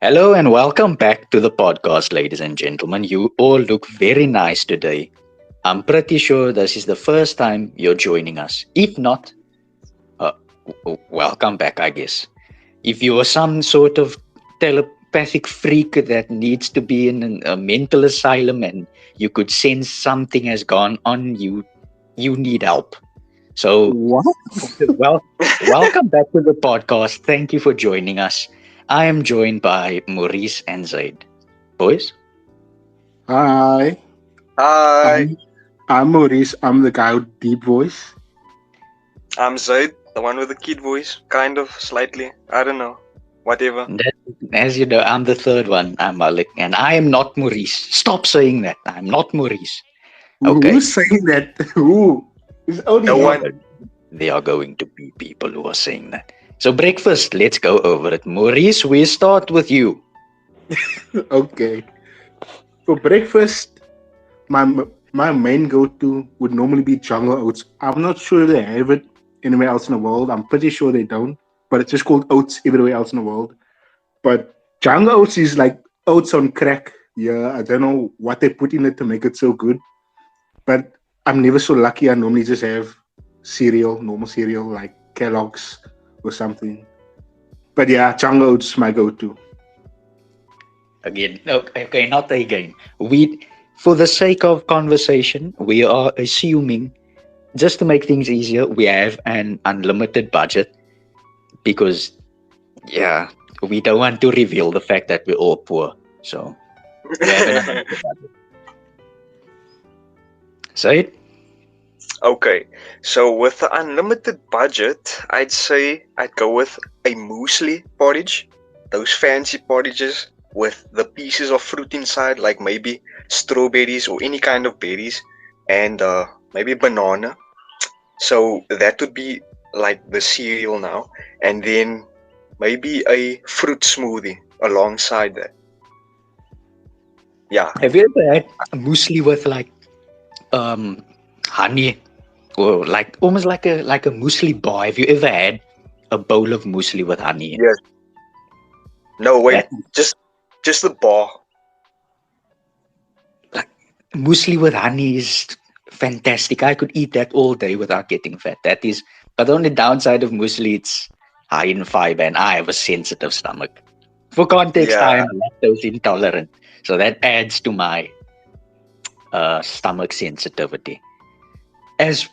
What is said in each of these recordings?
Hello and welcome back to the podcast, ladies and gentlemen. You all look very nice today. I'm pretty sure this is the first time you're joining us. If not, uh, welcome back, I guess. If you are some sort of telepathic freak that needs to be in a mental asylum and you could sense something has gone on, you need help. So, What? well, welcome back to the podcast. Thank you for joining us. I am joined by Maurice and Zaid. Boys? Hi, Hi, I'm I'm Maurice. I'm the guy with deep voice. I'm Zaid, the one with the kid voice, kind of, slightly. I don't know. Whatever. That, as you know, I'm the third one. I'm Malik, and I am not Maurice. Stop saying that. I'm not Maurice. Okay. Who's saying that? Who? It's only No There you. one. are, there are going to be people who are saying that. So, breakfast, let's go over it. Maurice, we start with you. Okay. For breakfast, my my main go-to would normally be jungle oats. I'm not sure they have it anywhere else in the world. I'm pretty sure they don't. But it's just called oats everywhere else in the world. But jungle oats is like oats on crack. Yeah, I don't know what they put in it to make it so good. But I'm never so lucky. I normally just have cereal, normal cereal like Kellogg's or something. But yeah, jungle oats my go-to. Again, okay, not again. For the sake of conversation, we are assuming, just to make things easier, we have an unlimited budget because, yeah, we don't want to reveal the fact that we're all poor. So we have an unlimited budget. Say it. Okay, so with the unlimited budget, I'd say I'd go with a muesli porridge. Those fancy porridges with the pieces of fruit inside, like maybe strawberries or any kind of berries, and maybe banana. So that would be like the cereal now, and then maybe a fruit smoothie alongside that. Yeah, Have you ever had muesli with like um honey or like almost like a muesli bar? Have you ever had a bowl of muesli with honey in it? yes. No, wait, That just the bar. like muesli with honey is fantastic. I could eat that all day without getting fat. That is, but the only downside of muesli, it's high in fiber, and I have a sensitive stomach. For context, I Yeah, am lactose intolerant, so that adds to my stomach sensitivity. As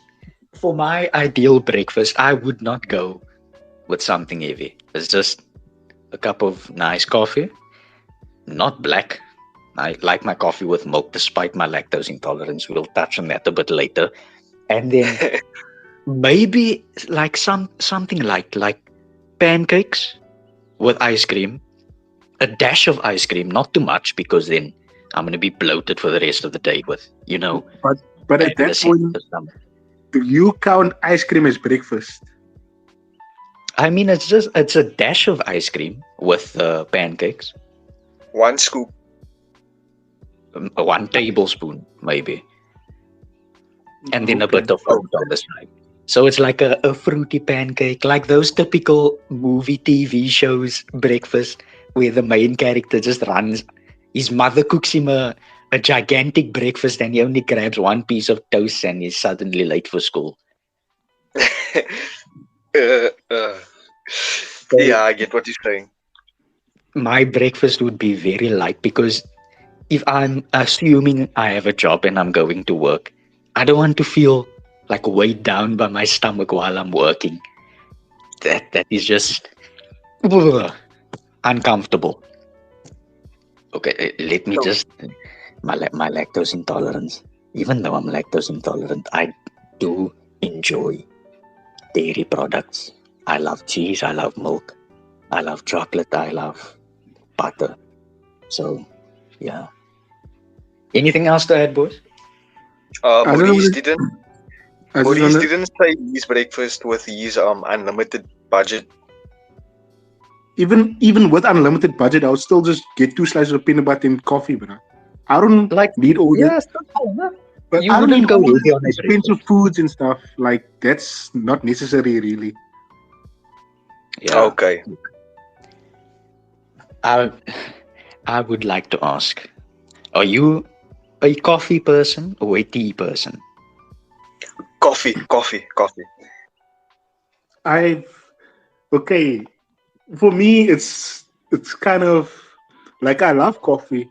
for my ideal breakfast, I would not go with something heavy. It's just a cup of nice coffee, not black. I like my coffee with milk despite my lactose intolerance. We'll touch on that a bit later. And then maybe like something like pancakes with ice cream, a dash of ice cream, not too much because then I'm gonna be bloated for the rest of the day with, But but at having a that point, sensitive stomach. do you count ice cream as breakfast? I mean, it's a dash of ice cream with pancakes, one scoop. 1 tablespoon maybe, and then a Okay. bit of Oh, fruit on the side. So it's like a fruity pancake, like those typical movie TV shows breakfast where the main character just runs. His mother cooks him a gigantic breakfast and he only grabs one piece of toast and he's suddenly late for school. uh, uh. So Yeah, I get what you're saying. my breakfast would be very light because if I'm assuming I have a job and I'm going to work, I don't want to feel like weighed down by my stomach while I'm working. That is just uncomfortable. Okay, let me So, just my lactose intolerance. Even though I'm lactose intolerant, I do enjoy dairy products. I love cheese. I love milk. I love chocolate. I love butter. So yeah. Anything else to add, boys? I don't know. I just Maurice wanna didn't say his breakfast with his unlimited budget. even with unlimited budget, I would still just get 2 slices of peanut butter and coffee, bro. I don't Like, need all that, yeah, simple, huh? but You I don't need wouldn't go all heavy the on a expensive breakfast. foods and stuff. Like that's not necessary, really. Yeah. Okay. I I would like to ask: are you a coffee person or a tea person? Coffee, coffee, coffee. I okay. For me, it's kind of like I love coffee,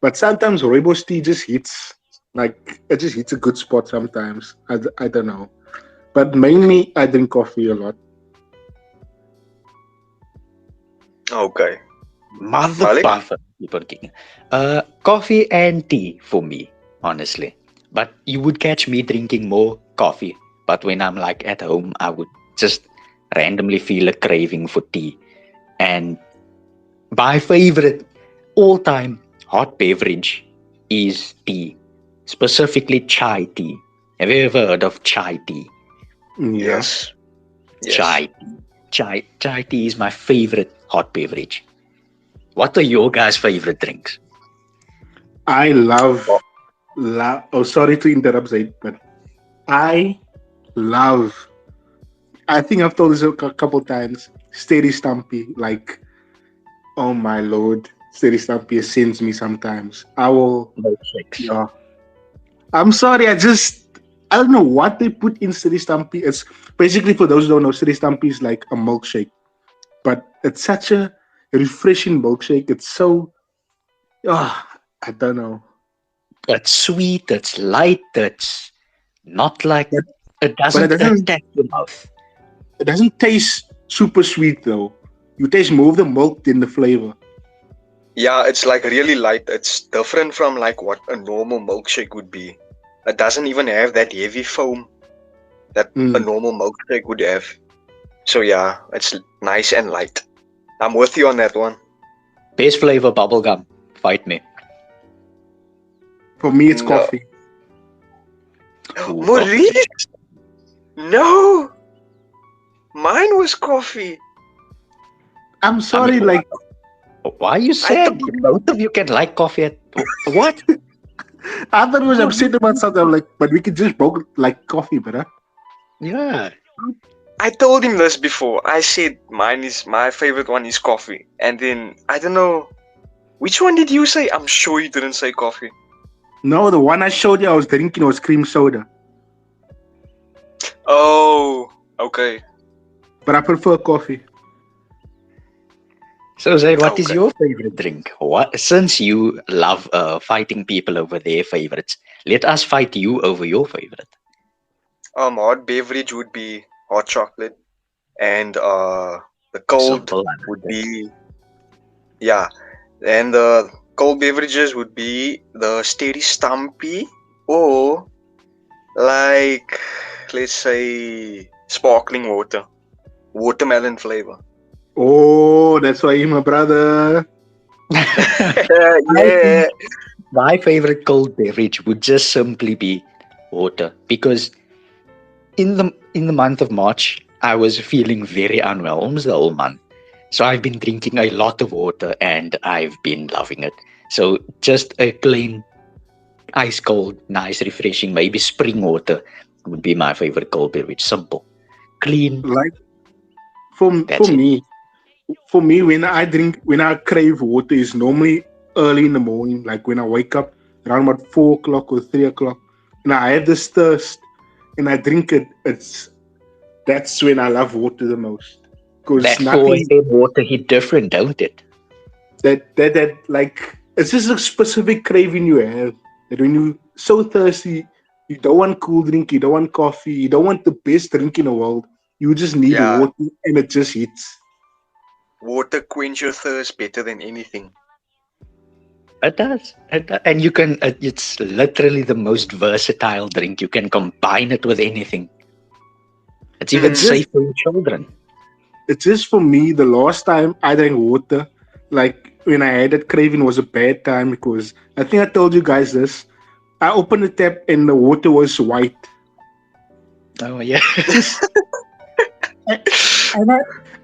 but sometimes rooibos tea just hits. Like it just hits a good spot sometimes. I don't know, but mainly I drink coffee a lot. Okay. Mother Malik? buffer, people king. Coffee and tea for me, honestly. But you would catch me drinking more coffee. But when I'm like at home, I would just randomly feel a craving for tea. And my favorite all-time hot beverage is tea, specifically chai tea. Have you ever heard of chai tea? Yeah, Yes. Yes. Chai tea. Chai tea is my favorite hot beverage. What are your guys' favorite drinks? I Oh, love. Oh, sorry to interrupt, Zaid, but I love. I think I've told this a couple times. Steady Stumpy, like oh my lord, Steady Stumpy sends me sometimes. I will. Milkshakes. Yeah, I'm sorry. I don't know what they put in Steady Stumpy. It's basically for those who don't know, Steady Stumpy is like a milkshake, but it's such a refreshing milkshake. It's so. Oh, I don't know. It's sweet, it's light, it's not like But it but doesn't attack your mouth. it doesn't taste super sweet though. You taste more of the milk than the flavor. yeah, it's like really light. It's different from like what a normal milkshake would be. It doesn't even have that heavy foam that a Mm. normal milkshake would have. So yeah, it's nice and light. I'm with you on that one. Base flavor bubblegum. Fight me. For me, it's No. coffee. Ooh, coffee. Maurice? No! Mine was coffee. I'm I mean, sorry, like why are you I sad? told you. Both of you can like coffee at what? I thought he was Maurice, upset about something. I'm like, but we could just both like coffee, brother. Yeah. I told him this before. I said mine is my favorite one is coffee. And then I don't know which one did you say? I'm sure you didn't say coffee. No, the one I showed you I was drinking was cream soda, Oh, okay. but I prefer coffee. So Zaid, what is Okay. your favorite drink? What since you love fighting people over their favorites, let us fight you over your favorite. Hot beverage would be hot chocolate, and the cold Simple, I would like it. be yeah, and the cold beverages would be the steady stumpy or like let's say sparkling water, watermelon flavor. Oh, that's why you're my brother. I Yeah, think my favorite cold beverage would just simply be water because in the month of March I was feeling very unwell almost the whole month. So I've been drinking a lot of water and I've been loving it. So just a plain ice cold, nice, refreshing, maybe spring water would be my favorite cold beverage. Simple, clean. Like for That's it. when I crave water, is normally early in the morning, like when I wake up around about 4 o'clock or 3 o'clock, and I have this thirst, and I drink it. That's when I love water the most, because That 4 nothing a.m. water hit different, don't it? that like it's just a specific craving you have that when you so thirsty, you don't want cool drink, you don't want coffee, you don't want the best drink in the world. You just need yeah. water, and it just hits. Water quench your thirst better than anything. It does. And you can, it's literally the most versatile drink. You can combine it with anything. It's even It's Mm. just safe for your children. it's just for me. The last time I drank water, like when I had that craving, was a bad time because I think I told you guys this. I opened the tap and the water was white, Oh, yes.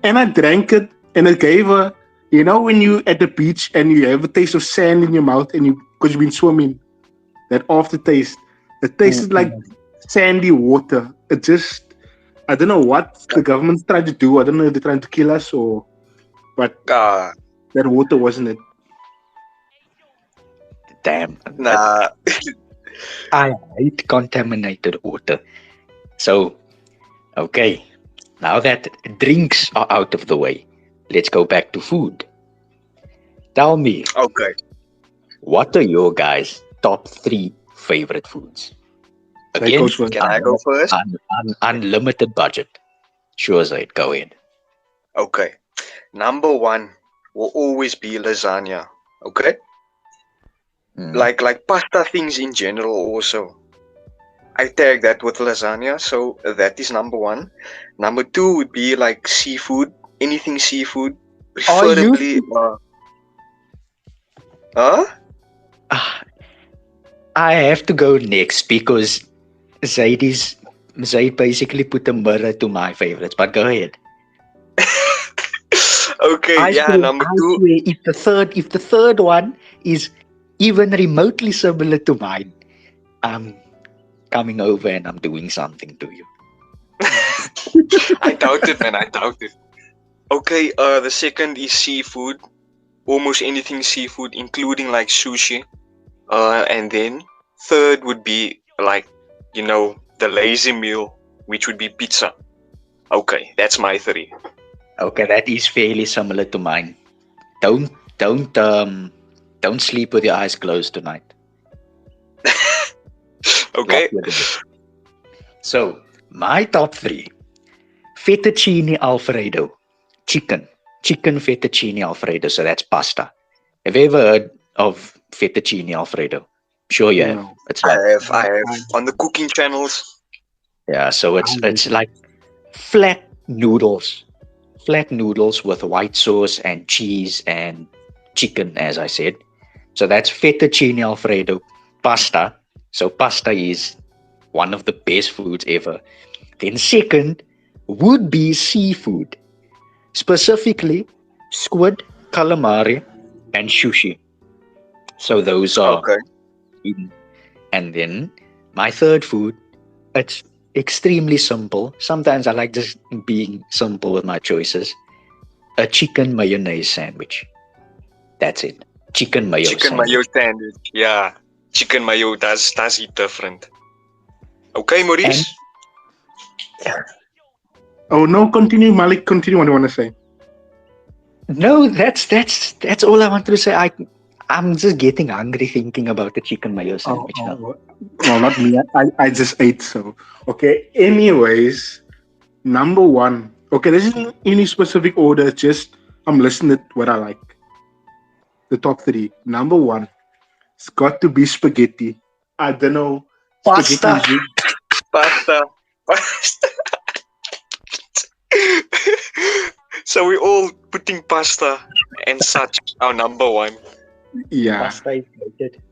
and I drank it, and it gave a, you know, when you at the beach and you have a taste of sand in your mouth, and you because you've been swimming, that aftertaste, it tasted like Mm-mm. sandy water. It just, I don't know what the government's trying to do. I don't know if they're trying to kill us or, but Ah, that water, wasn't it? Damn, Nah. I hate contaminated water. So, okay, now that drinks are out of the way, let's go back to food. Tell me, Okay. what are your guys' top three favorite foods? That Again, goes first. Can I go first? unlimited budget. Sure, Zaid, go ahead. Okay. Number one will always be lasagna. Okay. Mm. Like pasta things in general also. I tag that with lasagna, so that is number one. Number two would be like seafood, anything seafood, Are you? preferably. Huh? Ah, I have to go next because Zaid basically put a mirror to my favorites. But go ahead. Okay, yeah. Number I two. swear, if the third one is even remotely similar to mine, I'm coming over and I'm doing something to you. I doubt it, man. I doubt it. Okay. The second is seafood. Almost anything seafood, including like sushi. And then third would be like, the lazy meal, which would be pizza. Okay, that's my three. Okay, that is fairly similar to mine. Don't don't um don't sleep with your eyes closed tonight. Lock Okay. your door. So my top three: fettuccine alfredo, chicken fettuccine alfredo. So that's pasta. Have you ever heard of fettuccine alfredo? Sure you have. No. It's I like have, I have I, on the cooking channels. yeah, so I, it's like flat noodles. Flat noodles with white sauce and cheese and chicken, as I said. So that's fettuccine alfredo pasta. So pasta is one of the best foods ever. Then second would be seafood, specifically squid, calamari, and sushi. So those are Okay. in. And then my third food, it's extremely simple. Sometimes I like just being simple with my choices. A chicken mayonnaise sandwich. That's it. Chicken mayo Chicken mayo sandwich. sandwich. Yeah. Chicken mayo does hit different. Okay, And Maurice? oh no, continue, Malik. Continue what you want to say. no, that's all I wanted to say. I'm just getting hungry thinking about the chicken mayo Oh, sandwich now. oh, well, not me. I just ate. So okay. Anyways, number one. Okay, this isn't any specific order. Just I'm listening to what I like. The top three. Number one. It's got to be spaghetti. I don't know. Spaghetti Pasta. is just, Pasta. Pasta. So we're all putting pasta and such our number one. yeah. Pasta is good.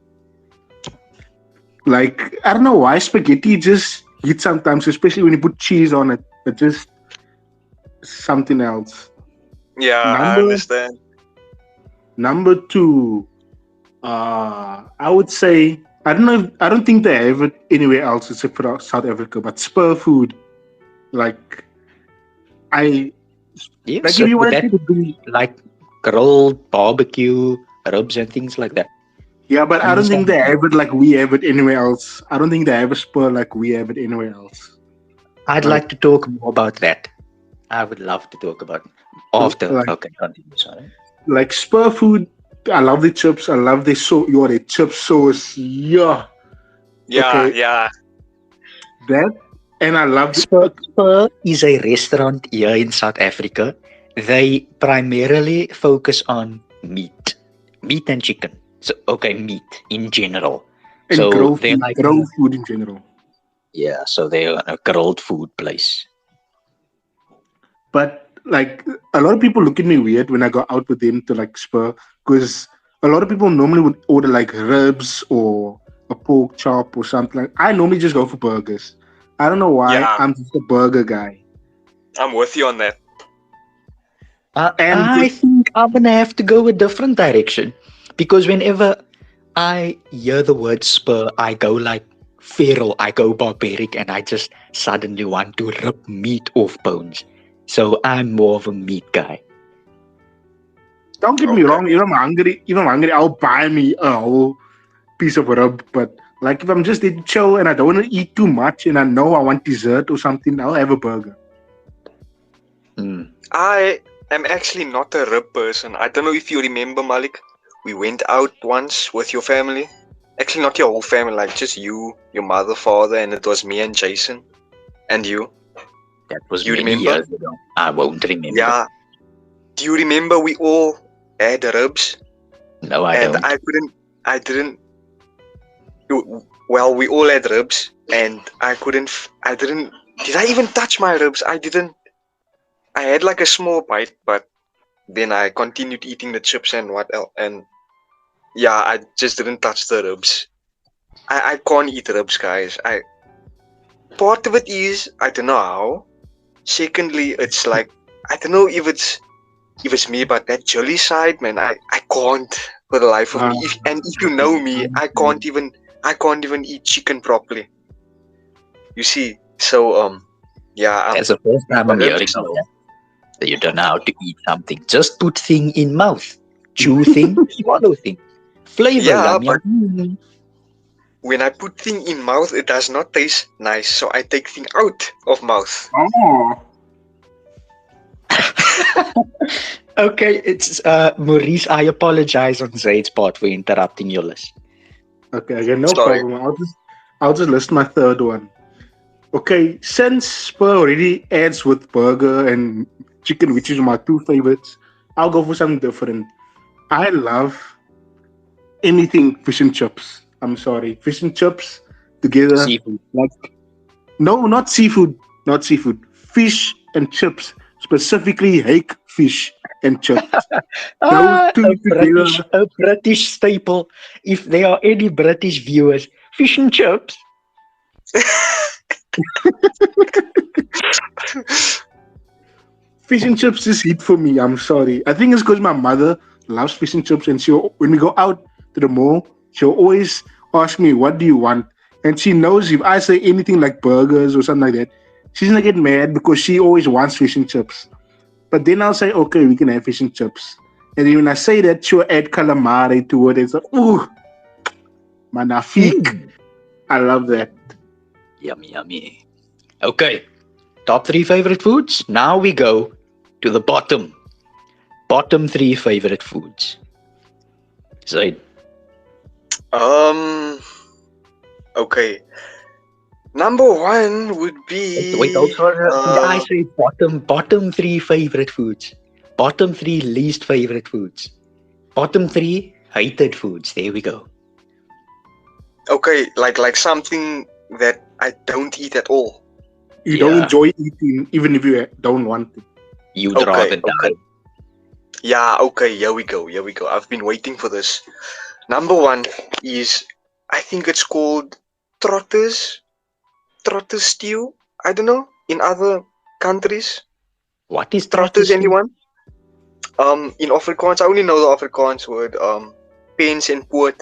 Like I don't know why spaghetti just hits sometimes, especially when you put cheese on it. It just something else. Yeah, I Number understand. number two. I would say I don't know. I don't think they have it anywhere else except for South Africa. But spur food, like I Yeah, like if so you wanted that to, would be like grilled barbecue, ribs and things like that. yeah, but I And don't think some, they have it like we have it anywhere else. I don't think they have a spur like we have it anywhere else. I'd Like like to talk more about that. I would love to talk about after. like Okay, continue. Sorry. like spur food. I love the chips. I love the the chip sauce. Yeah. Yeah, Okay. yeah. That and I love the Spur is a restaurant here in South Africa. They primarily focus on meat and chicken. So okay, meat in general. and So they're like grow food in general. yeah, so they're a grilled food place. But like a lot of people look at me weird when I go out with them to like spur because a lot of people normally would order like ribs or a pork chop or something. Like I normally just go for burgers. I don't know why. Yeah, I'm just a burger guy. I'm with you on that. And I think I'm gonna have to go a different direction because whenever I hear the word spur, I go like feral, I go barbaric, and I just suddenly want to rip meat off bones. So I'm more of a meat guy. Don't get me Okay. wrong. If I'm hungry, I'll buy me a whole piece of rub. But like if I'm just there to chill and I don't want to eat too much and I know I want dessert or something, I'll have a burger. Mm. I am actually not a rib person. I don't know if you remember, Malik. We went out once with your family. Actually, not your whole family, like just you, your mother, father, and it was me and Jason and you. That was You many remember? years ago. I won't remember. Yeah. Do you remember we all had ribs No, I and don't. I didn't. Well, we all had ribs and I didn't. Did I even touch my ribs? I didn't. I had like a small bite, but then I continued eating the chips and what else. And yeah, I just didn't touch the ribs. I can't eat ribs, guys. Part of it is I don't know how. Secondly, it's like I don't know if it's me, but that jelly side, man, I can't for the life of Uh, me. If you know me, I can't even eat chicken properly. You see, so yeah, That's the first time I'm hearing ribs of no. that. That you don't know how to eat something. Just put thing in mouth. Chew thing, swallow thing. Flavor, Yeah, yum, but yum. Mm. when I put thing in mouth, it does not taste nice. So I take thing out of mouth. oh, Okay, it's Maurice. I apologize on Zaid's part for interrupting your list. okay, no Sorry. problem. I'll just list my third one. Okay, since Spur already adds with burger and chicken, which is my two favorites, I'll go for something different. I love anything fish and chips. I'm sorry, fish and chips together. Seafood. Like no, not seafood, not seafood. Fish and chips, specifically hake fish and chips. Those Ah, two together. A British staple. If there are any British viewers, fish and chips. Fish and chips is hit for me. I'm sorry. I think it's because my mother loves fish and chips, and when we go out to the mall, she'll always ask me, "What do you want?" And she knows if I say anything like burgers or something like that, she's gonna get mad because she always wants fish and chips. But then I'll say, "Okay, we can have fish and chips." And then when I say that, she'll add calamari to it. It's like, ooh, manafik. Mm. I love that. Yummy, yummy. Okay, top three favorite foods. Now we go to the bottom. Bottom three favorite foods. Zaid. Um. Okay. Number one would Wait, be also, did I say bottom three favorite foods? Bottom three least favorite foods. Bottom three hated foods. There we go. okay, like something that I don't eat at all. You don't Yeah. enjoy eating, even if you don't want to. You'd Okay, rather die. okay. Yeah, okay, here we go. I've been waiting for this. Number one is I think it's called trotters stew. I don't know in other countries. What is Trotters, trotters? anyone? In Afrikaans, I only know the Afrikaans word. Pens en poot.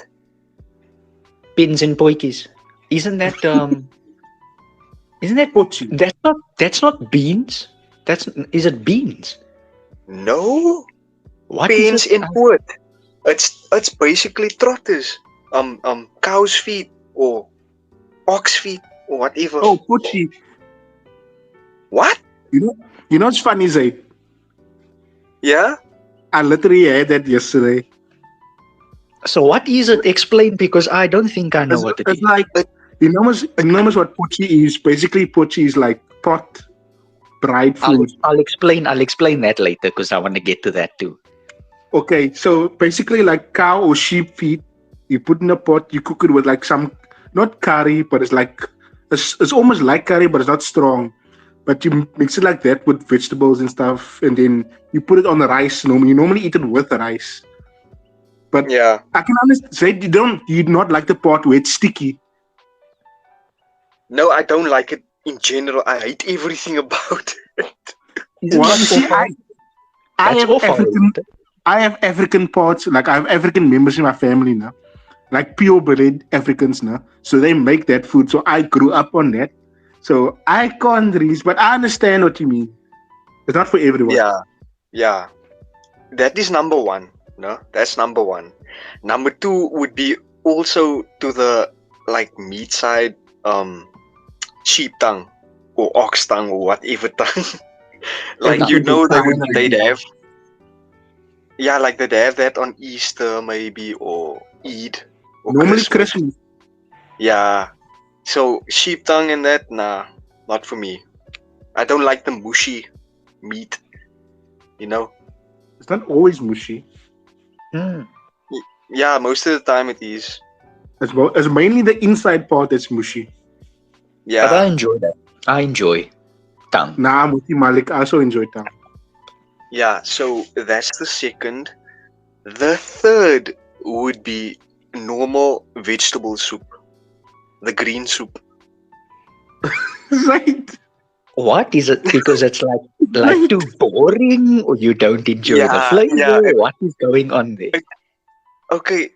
Pins and poikies. Isn't that Isn't that Pochi. that's not beans? Is it beans? No, What pens is it? en poot. It's basically trotters. Cow's feet or ox feet or whatever. Oh, pochi. What? You know what's funny, Zaid? Yeah. I literally had that yesterday. So what is it? Explain, because I don't think I know what it It's is. like you know what pochi is. Basically, pochi is like pot dried food. I'll explain that later because I want to get to that too. Okay, so basically, like cow or sheep feet, you put in a pot, you cook it with like some not curry, but it's almost like curry, but it's not strong. But you mix it like that with vegetables and stuff, and then you put it on the rice. Normally, you normally eat it with the rice. But Yeah. I can honestly say you not like the part where it's sticky. No, I don't like it in general. I hate everything about it. Isn't Well, that you see, awful? I That's have awful. African. I have African parts, like I have African members in my family now, like purebred Africans now. So they make that food. So I grew up on that. So I can't reach, but I understand what you mean. It's not for everyone. Yeah. that is number one. No, that's number one. Number two would be also to the like meat side, sheep tongue or ox tongue or whatever tongue. Like That's you a big know tongue they'd idea. have, yeah, like they'd have that on Easter maybe or Eid or Normally Christmas. Christmas. Yeah. So sheep tongue and that, nah, not for me. I don't like the mushy meat, you know. It's not always mushy. Hmm. Yeah, most of the time it is. It's mainly the inside part that's mushy. But I Yeah. enjoy that. I enjoy tongue. Nah, Muti Malik, I also enjoy tongue. Yeah, so that's the second. The third would be normal vegetable soup. The green soup. Right. What is it? Because it's like Right. too boring, or you don't enjoy the Yeah, flavor. yeah. What is going on there? Okay,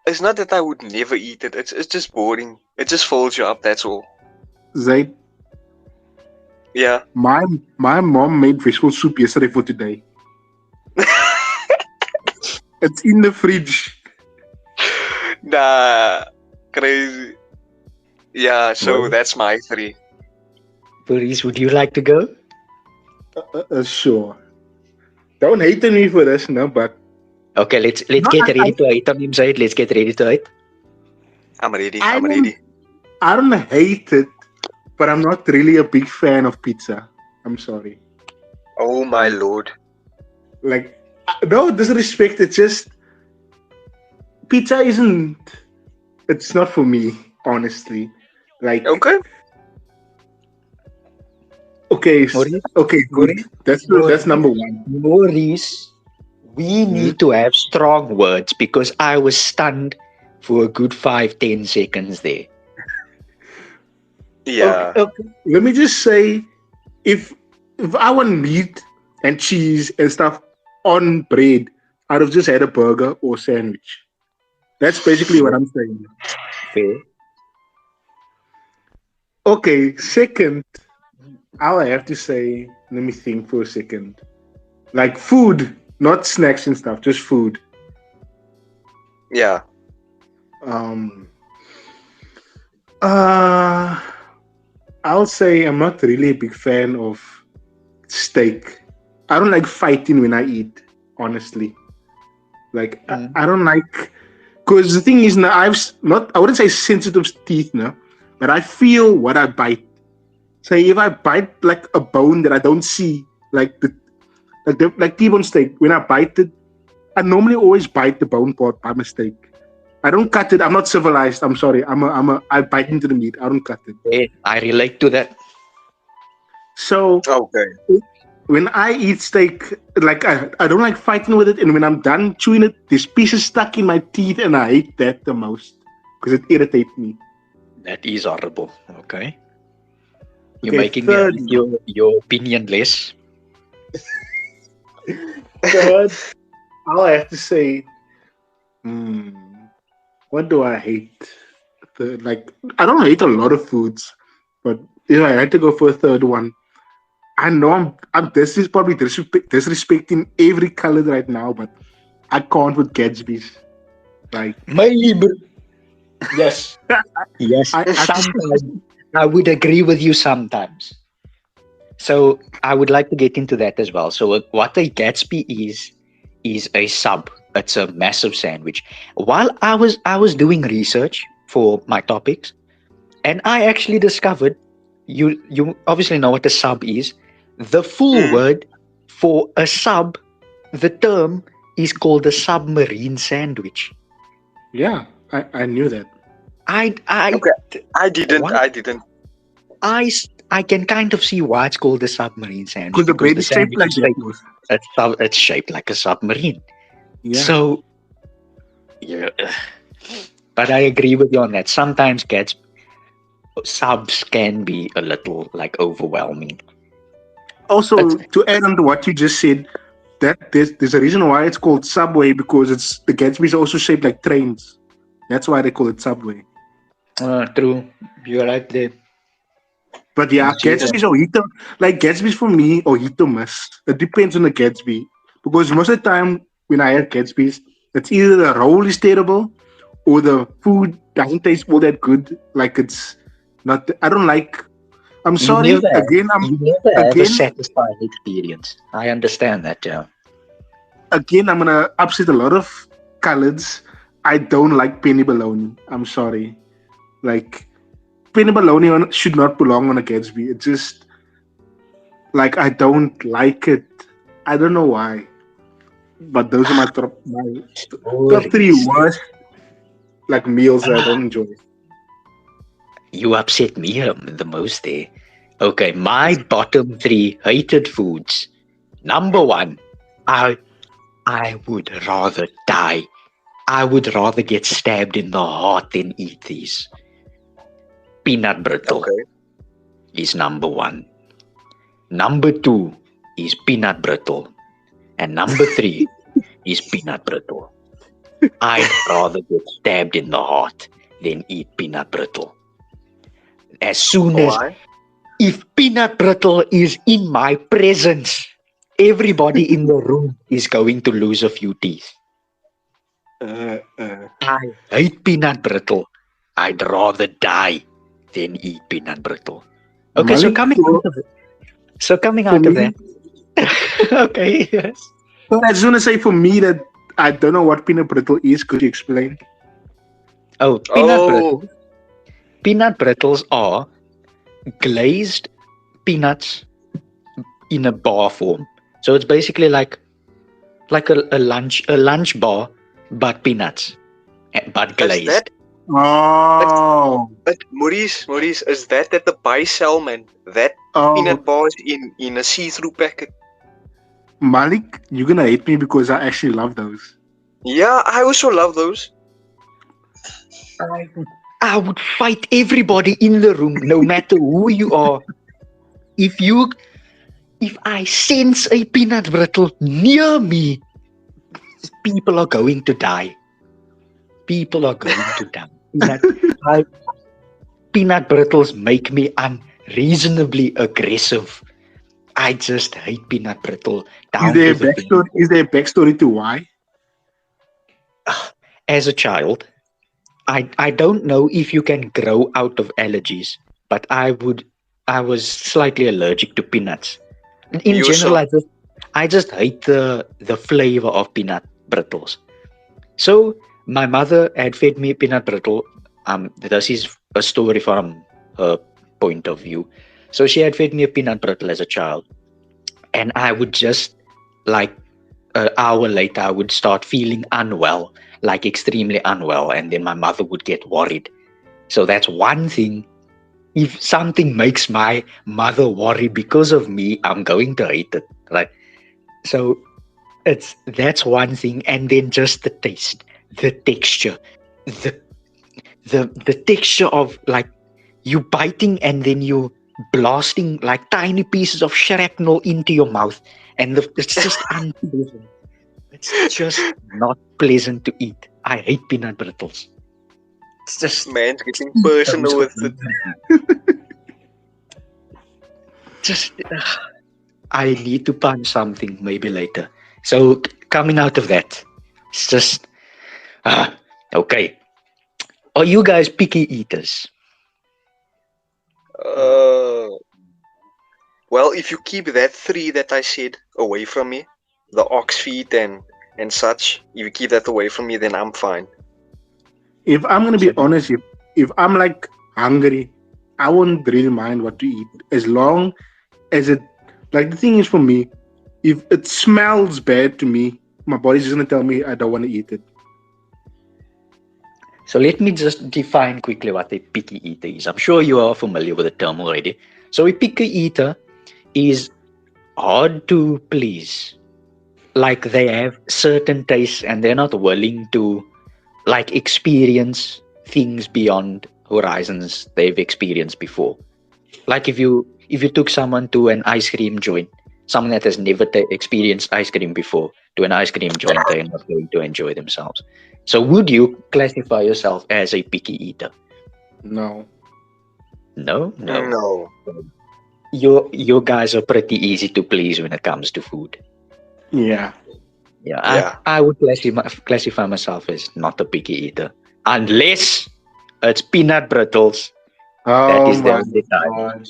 it's not that I would never eat it. It's just boring. It just folds you up, that's all. Zaid, Yeah. my mom made vegetable soup yesterday for today. It's in the fridge. Nah, crazy. Yeah, so Well, that's my three. Boris, would you like to go? Sure. Don't hate on me for this, no, but Okay, let's no, get ready to hate on him, Zaid. Let's get ready to hate. I'm ready. I I'm don't ready. I don't hate it, but I'm not really a big fan of pizza. I'm sorry. Oh my lord. Like no disrespect, it's just pizza isn't it's not for me, honestly. Like Okay. okay, Maurice, okay, good. Maurice, That's number one. Maurice, we need to have strong words because I was stunned for a good 5-10 seconds there. Yeah. Okay. Let me just say, if I want meat and cheese and stuff on bread, I'd have just had a burger or sandwich. That's basically what I'm saying. Fair. Okay, second, I'll have to say, let me think for a second. Like food, not snacks and stuff, just food. Yeah. Um uh I'll say I'm not really a big fan of steak. I don't like fighting when I eat, honestly. Like I don't like because the thing is now I wouldn't say sensitive teeth now, but I feel what I bite. Say if I bite like a bone that I don't see, like T-bone steak, when I bite it, I normally always bite the bone part by mistake. I don't cut it. I'm not civilized. I'm sorry. I bite into the meat. I don't cut it. Yeah, I relate to that. So Okay. when I eat steak, like I don't like fighting with it, and when I'm done chewing it, there's pieces stuck in my teeth, and I hate that the most because it irritates me. That is horrible. Okay. You're Okay, making me third, hate your opinion less. third, I'll have to say, what do I hate? I don't hate a lot of foods, but if I had to go for a third one, I know this is probably disrespecting every color right now, but I can't with Gatsby's. Like Maybe. Yes. Yes. I Sometimes I would agree with you sometimes. So I would like to get into that as well. So what a Gatsby is a sub. It's a massive sandwich. While I was doing research for my topics, and I actually discovered you obviously know what a sub is. The full word for a sub, the term is called a submarine sandwich. yeah, I knew that. Okay. I didn't. What? I didn't. I can kind of see why it's called a submarine sandwich Because the because bread the is shaped sandwich like is that. Most. it's shaped like a submarine. Yeah. So, yeah. But I agree with you on that. Sometimes subs can be a little like overwhelming. Also, to add on to what you just said, that there's a reason why it's called Subway because it's the Gatsby's also shaped like trains. That's why they call it Subway. True, you're right there. But yeah, Yes, you Gatsby's or Hito, like Gatsby's for me or Hito miss. It depends on the Gatsby. Because most of the time when I had Gatsby's, it's either the roll is terrible or the food doesn't taste all that good. Like it's not. I don't like. I'm You sorry. never have, Again, you never have a again, satisfying experience. I understand that, yeah. I'm gonna upset a lot of coloreds. I don't like penny bologna. I'm sorry. Like penny bologna should not belong on a Gatsby. It's just like I don't like it. I don't know why. But those are my top three Stories. worst like meals that I don't enjoy. You upset me the most there. Okay, my bottom three hated foods. Number one, I I would rather die. I would rather get stabbed in the heart than eat these. Peanut brittle Okay. is number one. Number two is peanut brittle. And number three is peanut brittle. I'd rather get stabbed in the heart than eat peanut brittle. As soon as, Why? if peanut brittle is in my presence, everybody in the room is going to lose a few teeth. Uh, uh, I hate peanut brittle. I'd rather die than eat peanut brittle. Okay, so Malik, coming out of it. So coming for out of me, that. Okay, yes. but I just want to say for me that I don't know what peanut brittle is. Could you explain? Oh, Oh, peanut brittles are glazed peanuts in a bar form. So it's basically like a lunch bar, but peanuts, but is glazed. that? But, Oh, but Maurice, is that the buy sell, man? That oh, peanut bars in a see-through packet. Malik, you're gonna hate me because I actually love those. Yeah, I also love those. I would fight everybody in the room, no matter who you are. If you, if I sense a peanut brittle near me, people are going to die. People are going to die. I, peanut brittles make me unreasonably aggressive. I just hate peanut brittle Is down there to a the backstory? vein. Is there a backstory to why? As a child, I don't know if you can grow out of allergies, but I was slightly allergic to peanuts. In Me general, also. I just hate the flavor of peanut brittles. So my mother had fed me peanut brittle. This is a story from her point of view. So she had fed me a peanut brittle as a child, and I would just, like, an hour later, I would start feeling unwell, like extremely unwell, and then my mother would get worried. So that's one thing. If something makes my mother worry because of me, I'm going to hate it, right? So that's one thing, and then just the taste, the texture, the the texture of, like, you biting and then you blasting like tiny pieces of shrapnel into your mouth, and it's just unpleasant. It's just not pleasant to eat. I hate peanut brittles. It's just Man's getting personal with it. just I need to punch something maybe later. So coming out of that, it's just okay. Are you guys picky eaters? Uh, well, if you keep that three that I said away from me, the ox feet and such, if you keep that away from me, then I'm fine. If I'm gonna So be honest, if I'm like hungry, I won't really mind what to eat as long as it. Like the thing is for me, if it smells bad to me, my body's just gonna tell me I don't want to eat it. So let me just define quickly what a picky eater is. I'm sure you are familiar with the term already. So a picky eater is hard to please. Like, they have certain tastes and they're not willing to, like, experience things beyond horizons they've experienced before. Like, if you took someone to an ice cream joint, someone that has never experienced ice cream before, to an ice cream joint, they're not going to enjoy themselves. So would you classify yourself as a picky eater? No. No, no. No. Your guys are pretty easy to please when it comes to food. Yeah. Yeah, Yeah. I would classify myself as not a picky eater. Unless it's peanut brittles. That Oh is the my only time. god.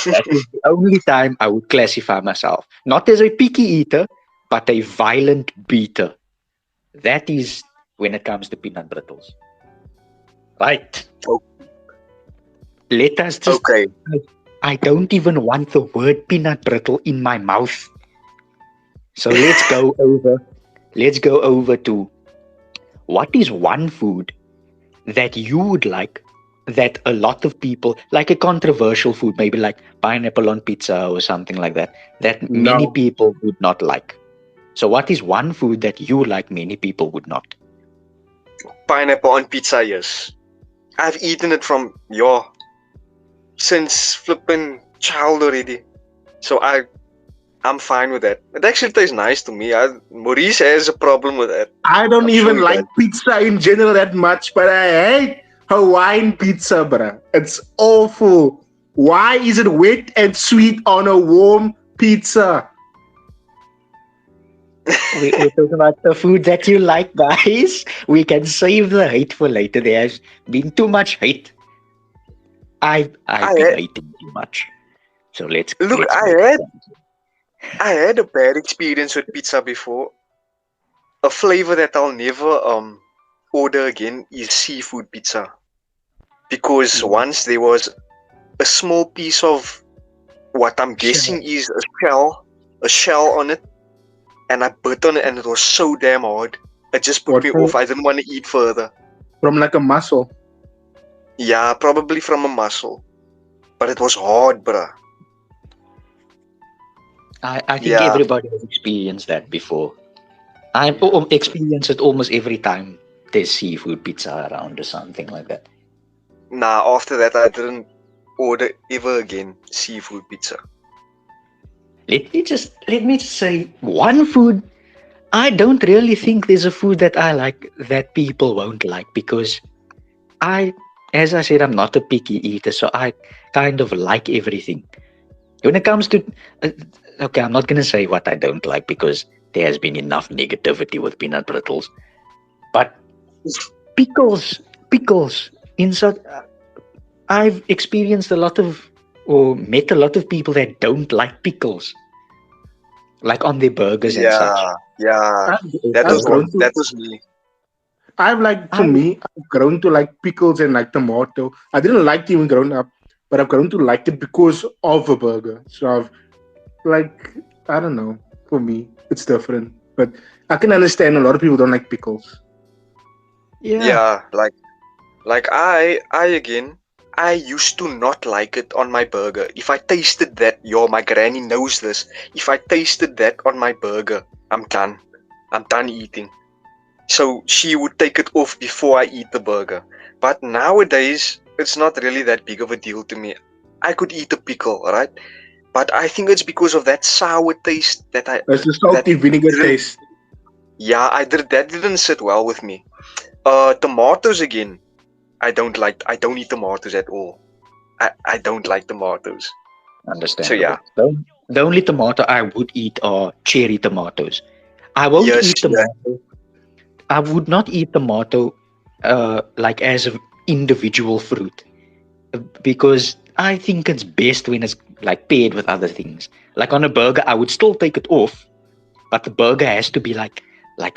That is the only time I would classify myself. Not as a picky eater, but a violent beater. That is when it comes to peanut brittles. Right. O- Let us just. okay. I don't even want the word peanut brittle in my mouth. So let's go over. Let's go over to what is one food that you would like that a lot of people like a controversial food, maybe like pineapple on pizza or something like that many No. people would not like. So what is one food that you like many people would not? Pineapple on pizza, yes. I've eaten it from since flipping child already. So I'm fine with that. It actually tastes nice to me. Maurice has a problem with that. I don't I'm sure even he like does. pizza in general that much, but I hate Hawaiian pizza, bruh. It's awful. Why is it wet and sweet on a warm pizza? We're talking about the food that you like, guys. We can save the hate for later. There has been too much hate. I've I been had, hating too much. So let's look, let's make it done. I had a bad experience with pizza before. A flavor that I'll never order again is seafood pizza. Because once there was a small piece of what I'm Sure. guessing is a shell on it, and I bit on it and it was so damn hard. It just put What me off. I didn't want to eat further. from like a muscle? Yeah, probably from a mussel. But it was hard, bruh. I think Yeah. everybody has experienced that before. I've experienced it almost every time there's seafood pizza around or something like that. Nah, after that I didn't order ever again seafood pizza. Let me just say one food. I don't really think there's a food that I like that people won't like because I, as I said, I'm not a picky eater, so I kind of like everything. When it comes to, uh, okay, I'm not gonna say what I don't like because there has been enough negativity with peanut brittles. But pickles, pickles. In such, I've experienced a lot of or met a lot of people that don't like pickles, like on their burgers and such. Yeah, yeah. I've, That I've was grown to that was me. I've like for I me, I've grown to like pickles and like tomato. I didn't like it even growing up, but I've grown to like it because of a burger. So I've like I don't know. For me, it's different. But I can understand a lot of people don't like pickles. yeah. Yeah, like I again I used to not like it on my burger. If I tasted that, my granny knows this. If I tasted that on my burger, I'm done. I'm done eating. So she would take it off before I eat the burger. But nowadays, it's not really that big of a deal to me. I could eat a pickle, right? But I think it's because of that sour taste There's the that salty vinegar didn't taste. yeah, that didn't sit well with me. Tomatoes again. I don't eat tomatoes at all. I don't like tomatoes. So yeah. Understandable. The only tomato I would eat are cherry tomatoes. I won't Yes, eat yeah. tomato. I would not eat tomato like as an individual fruit because I think it's best when it's like paired with other things. Like on a burger, I would still take it off, but the burger has to be like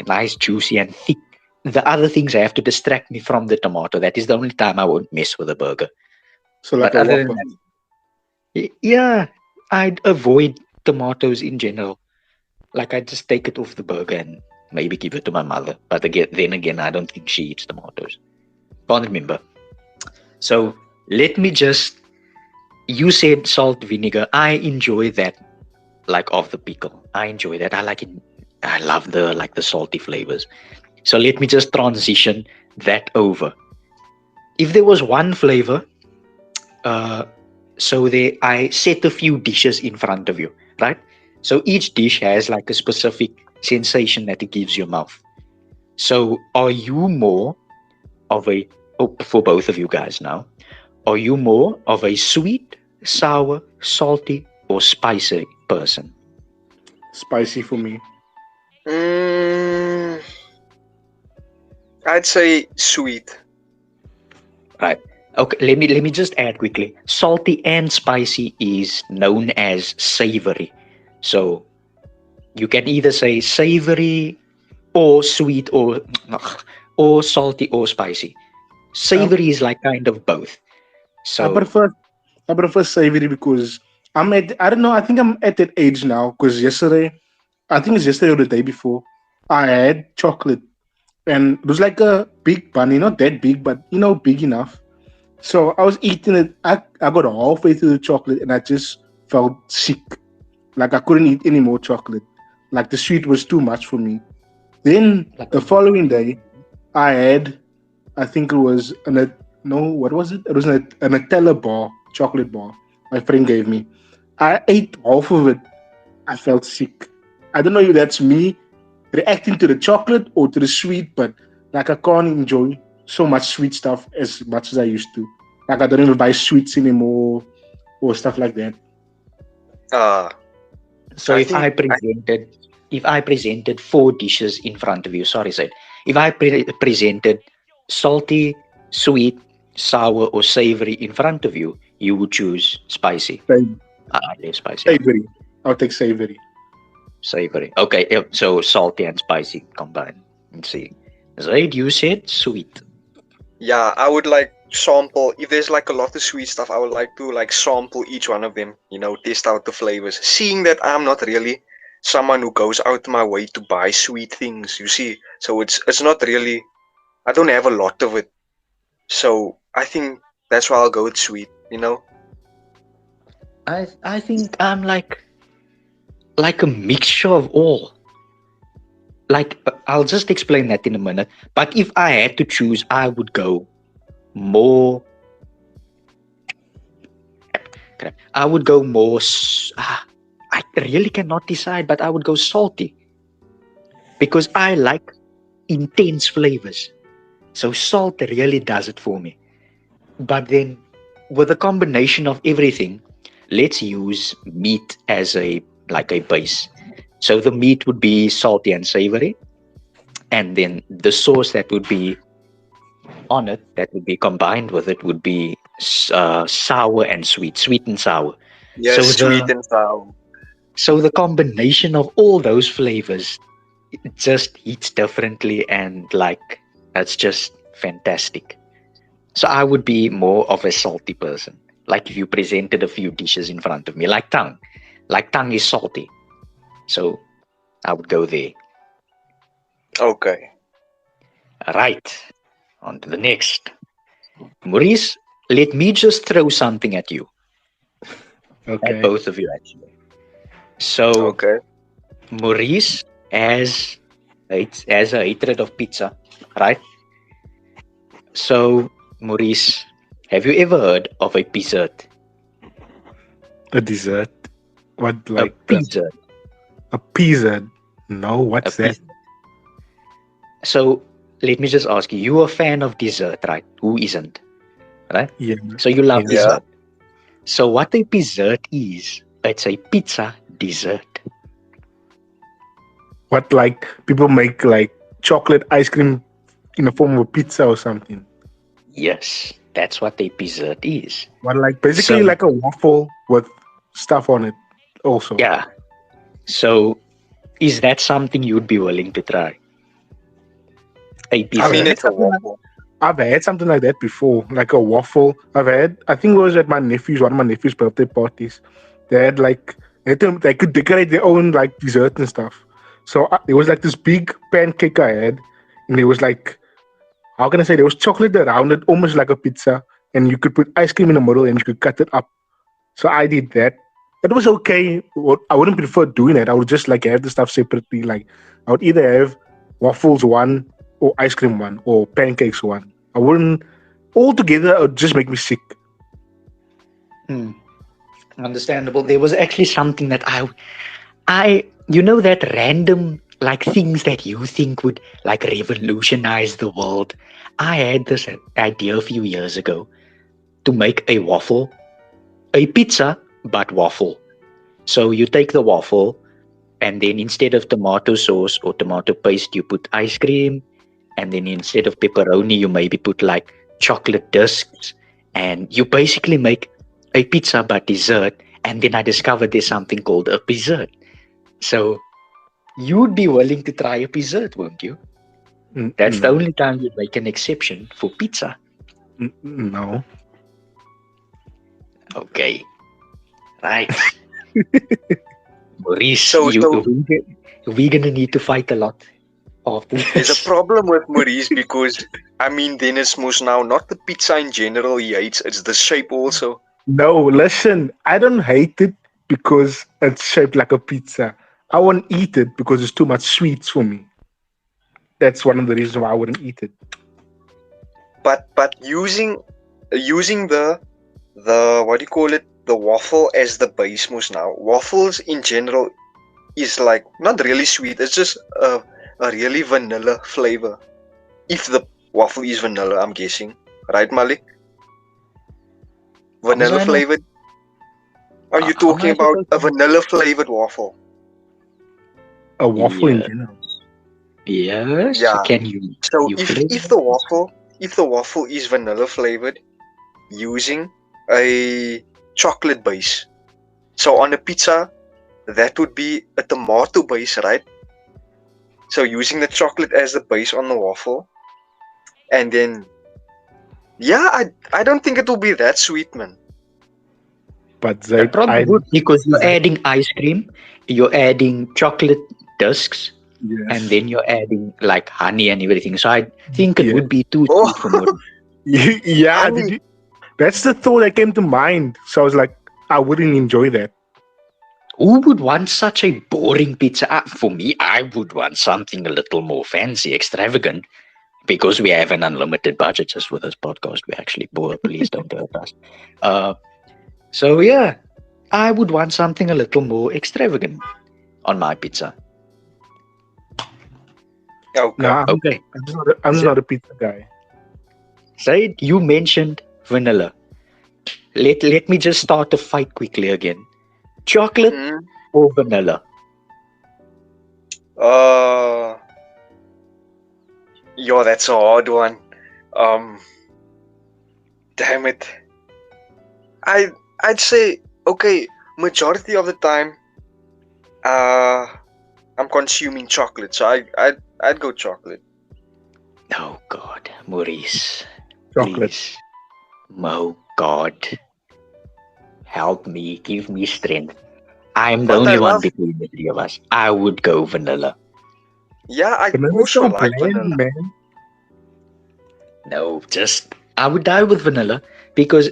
nice, juicy, and thick. The other things have to distract me from the tomato. That is the only time I won't mess with a burger. So like But a other than whopper. that, yeah, I'd avoid tomatoes in general. Like I just take it off the burger and maybe give it to my mother. But then again, I don't think she eats tomatoes. Can't remember. So let me just. You said salt vinegar. I enjoy that, like of the pickle. I enjoy that. I like it. I love the salty flavors. So let me just transition that over. If there was one flavor, uh, so there I set a few dishes in front of you, right? So each dish has like a specific sensation that it gives your mouth. So are you more of a for both of you guys now? Are you more of a sweet, sour, salty, or spicy person? Spicy for me. Mm, I'd say sweet. Right. Okay, let me just add quickly. Salty and spicy is known as savory. So you can either say savory or sweet or salty or spicy. Um, Savory is like kind of both. I So prefer I prefer savory because I don't know, I think I'm at that age now because yesterday, I think it's yesterday or the day before, I had chocolate and it was like a big bunny, not that big, but big enough. So I was eating it. I got halfway through the chocolate and I just felt sick. Like I couldn't eat any more chocolate. Like the sweet was too much for me. Then like the following day, I had, I think it was no, what was it? It was a Nutella bar, chocolate bar. My friend gave me. I ate half of it. I felt sick. I don't know if that's me reacting to the chocolate or to the sweet, but like I can't enjoy so much sweet stuff as much as I used to. Like I don't even buy sweets anymore or stuff like that. Uh, so I think I, if I presented four dishes in front of you, sorry, said if I presented salty, sweet, sour, or savory in front of you, you would choose spicy. Sa- I love spicy. Savory. I'll take savory. Savory. Okay, so salty and spicy combined. Let's see. Zaid, you said sweet. yeah, I would like sample if there's like a lot of sweet stuff. I would like to like sample each one of them. Test out the flavors. Seeing that I'm not really someone who goes out my way to buy sweet things. You see, so it's not really. I don't have a lot of it. So I think that's why I'll go with sweet. I think I'm like a mixture of all. Like I'll just explain that in a minute. But if I had to choose, I would go more. I would go more. I really cannot decide, but I would go salty because I like intense flavors. So salt really does it for me. But then, with a combination of everything, let's use meat as a base. So the meat would be salty and savory, and then the sauce that would be on it, that would be combined with it, would be sour and sweet, sweet and sour. Yes, So sweet the and sour. so the combination of all those flavors, it just hits differently, and like that's just fantastic. So I would be more of a salty person. Like if you presented a few dishes in front of me, like tongue is salty. So I would go there. Okay. Right. On to the next. Maurice, let me just throw something at you, at Okay. both of you actually. So Okay. Maurice has a hatred of pizza, right? So Maurice, have you ever heard of a dessert? A dessert. What A like pizza, a pizza? No, a what's that? pizza. So let me just ask you, you're a fan of dessert, right? Who isn't? Right? Yeah. So you love Yeah. Yeah. dessert. So what a dessert is, it's a pizza dessert. What like people make like chocolate ice cream in the form of a pizza or something. Yes, that's what a dessert is. What like basically So like a waffle with stuff on it also. yeah. So is that something you'd be willing to try? A I I've mean, dessert? had it's a something like waffle. I've had something like that before, like a waffle. I think it was at one of my nephew's birthday parties. They had like they could decorate their own like dessert and stuff. So there was like this big pancake I had, and there was like, how can I say, there was chocolate around it, almost like a pizza, and you could put ice cream in the middle and you could cut it up. So I did that. It was okay. I wouldn't prefer doing it. I would just like have the stuff separately. Like I would either have waffles one or ice cream one or pancakes one. I wouldn't all together. It would just make me sick. Hmm. Understandable. There was actually something that that random like things that you think would like revolutionize the world. I had this idea a few years ago to make a pizza, but waffle. So you take the waffle, and then instead of tomato sauce or tomato paste, you put ice cream, and then instead of pepperoni, you maybe put like chocolate discs, and you basically make a pizza but dessert. And then I discovered there's something called a dessert. So you'd be willing to try a dessert, won't you? That's the No. only time you make an exception for pizza. No. Okay, right. Maurice, So we're gonna need to fight a lot after there's a this. problem with Maurice because I mean Dennis most now not the pizza in general he hates, it's the shape also. No, listen, I don't hate it because it's shaped like a pizza. I won't eat it because it's too much sweets for me. That's one of the reasons why I wouldn't eat it. But using the what do you call it, the waffle as the base most now. Waffles in general is like not really sweet. It's just a really vanilla flavor. If the waffle is vanilla, I'm guessing, right, Malik? How was Vanilla I not? flavored. Are you How am talking I about supposed a to? vanilla flavored waffle? A waffle in Yeah. general. Yes. Yeah. Can you So if flavor? the waffle is vanilla flavored using a chocolate base. So on a pizza, that would be a tomato base, right? So using the chocolate as the base on the waffle, and then yeah, I don't think it will be that sweet, man. But That Zaid, probably would, because you're adding ice cream, you're adding chocolate discs, and yes, then you're adding like honey and everything. So I think it yes, would be too Oh, sweet for Maurice. yeah. honey. That's the thought that came to mind. So I was like, I wouldn't enjoy that. Who would want such a boring pizza? For me, I would want something a little more fancy, extravagant, because we have an unlimited budget just with this podcast. We're actually poor. Please don't hurt us. Uh, so yeah, I would want something a little more extravagant on my pizza. No, Okay. Okay. I'm Z- not a pizza guy. Zaid, you mentioned vanilla. Let me just start the fight quickly again. Chocolate Hmm. or vanilla? Uh, Yo, that's a hard one. Um, Damn it. I'd say okay. Majority of the time, uh, I'm consuming chocolate, so I'd go chocolate. Oh God, Maurice, Chocolate. please. Oh God, help me, give me strength. I'm the But I only one love. between the three of us. I would go vanilla. Yeah, I Vanilla's also so like bland, vanilla. man. No, just I would die with vanilla because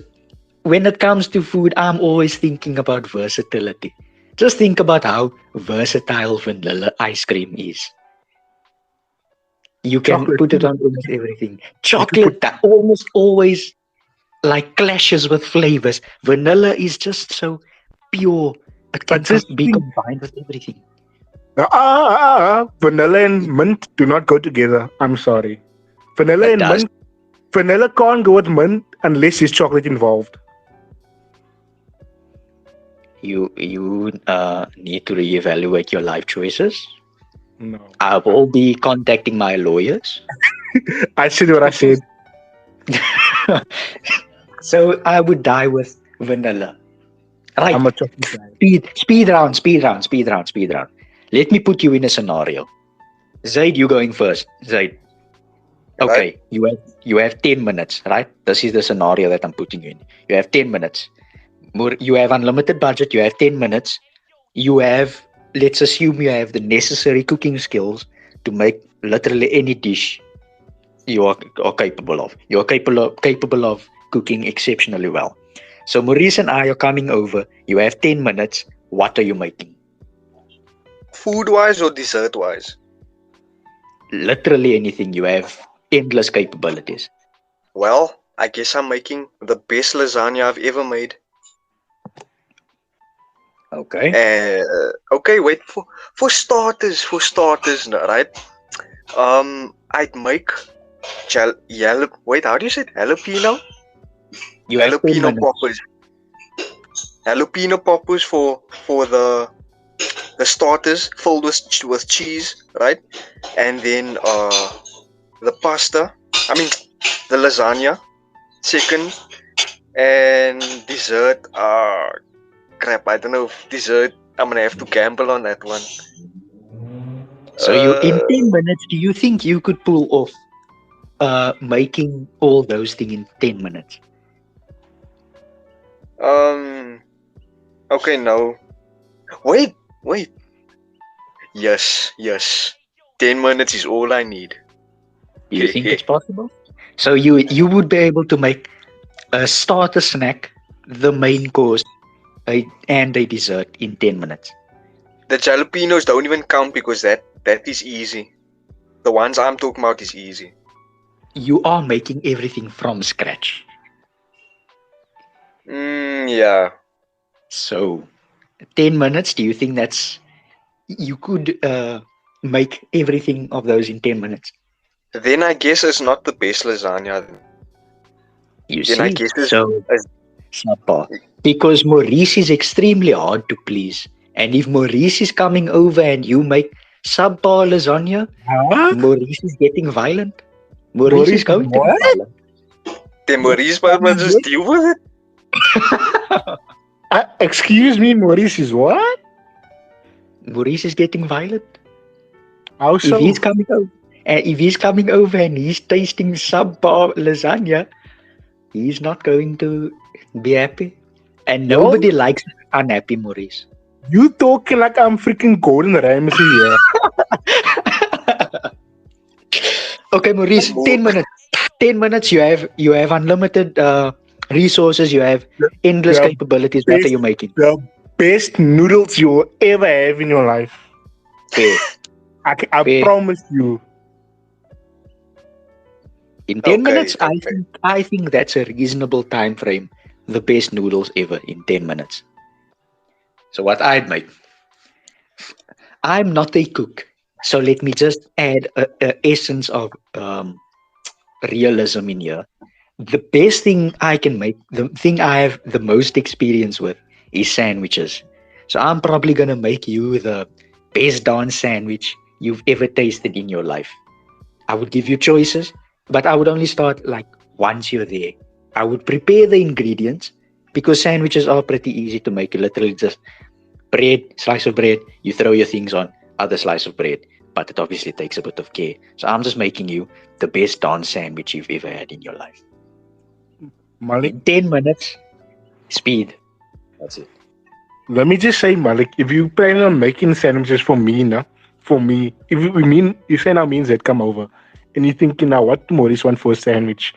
when it comes to food, I'm always thinking about versatility. Just think about how versatile vanilla ice cream is. You can Chocolate. put it on almost everything. You could put, Chocolate that almost always like clashes with flavors. Vanilla is just so pure. It but can just be think, combined with everything. vanilla and mint do not go together. I'm sorry. Vanilla It and does. mint, vanilla can't go with mint unless there's chocolate involved. You need to reevaluate your life choices. No, I will be contacting my lawyers. I said what I said. So I would die with vanilla. Right. I'm a chocolate guy. Speed round. Let me put you in a scenario. Zaid, you going first. Zaid. Right? Okay, you have 10 minutes, right? This is the scenario that I'm putting you in. You have 10 minutes. You have unlimited budget, you have 10 minutes. You have, let's assume you have the necessary cooking skills to make literally any dish you are capable of. You're capable of cooking exceptionally well. So Maurice and I are coming over. You have 10 minutes. What are you making? Food wise or dessert wise? Literally anything. You have endless capabilities. Well, I guess I'm making the best lasagna I've ever made. Okay. Okay, wait for starters. Right? I'd make wait, how do you say it? Jalapeno? You have 10 Jalapeno minutes. poppers. Jalapeno poppers for the starters filled with cheese, right? And then the pasta. I mean, the lasagna. Second, and dessert. Crap. I don't know if dessert. I'm gonna have to gamble on that one. So you in Uh, 10 minutes, do you think you could pull off making all those things in 10 minutes? um. Okay. No. Wait. Wait. Yes. Yes. 10 minutes is all I need. Do you think it's possible? So you would be able to make a starter snack, the main course, and a dessert in 10 minutes. The jalapenos don't even count because that is easy. The ones I'm talking about is easy. You are making everything from scratch. Yeah. So 10 minutes. Do you think that's you could make everything of those in 10 minutes? Then I guess it's not the best lasagna. You Then I see, guess so it's subpar. Because Maurice is extremely hard to please. And if Maurice is coming over and you make subpar lasagna, Huh? Maurice is getting violent. Maurice is Maurice is going to be what? violent. then Maurice might just deal with it. Excuse me, Maurice is what? Maurice is getting violent. How If so? he's coming over, and if he's coming over and he's tasting subpar lasagna, he's not going to be happy. And Yo, nobody likes unhappy Maurice. you talking like I'm freaking Gordon Ramsay here. Okay, Maurice, 10 minutes. 10 minutes. You have unlimited resources. You have endless The capabilities. What are best, you making? the best noodles you'll ever have in your life. Fair. I Fair. promise you. In 10 Okay, minutes, okay. I think that's a reasonable time frame. The best noodles ever in 10 minutes. So what I'd make. I'm not a cook, so let me just add a essence of realism in here. The best thing I can make, the thing I have the most experience with, is sandwiches. So I'm probably gonna make you the best darn sandwich you've ever tasted in your life. I would give you choices, but I would only start like once you're there. I would prepare the ingredients because sandwiches are pretty easy to make. You literally just bread, slice of bread, you throw your things on, other slice of bread. But it obviously takes a bit of care. So I'm just making you the best darn sandwich you've ever had in your life. Malik, In 10 minutes, speed. That's it. let me just say, Malik, if you plan on making sandwiches for me, now, for me, if you mean, you say now means that come over, and you're thinking now, what Maurice want for a sandwich?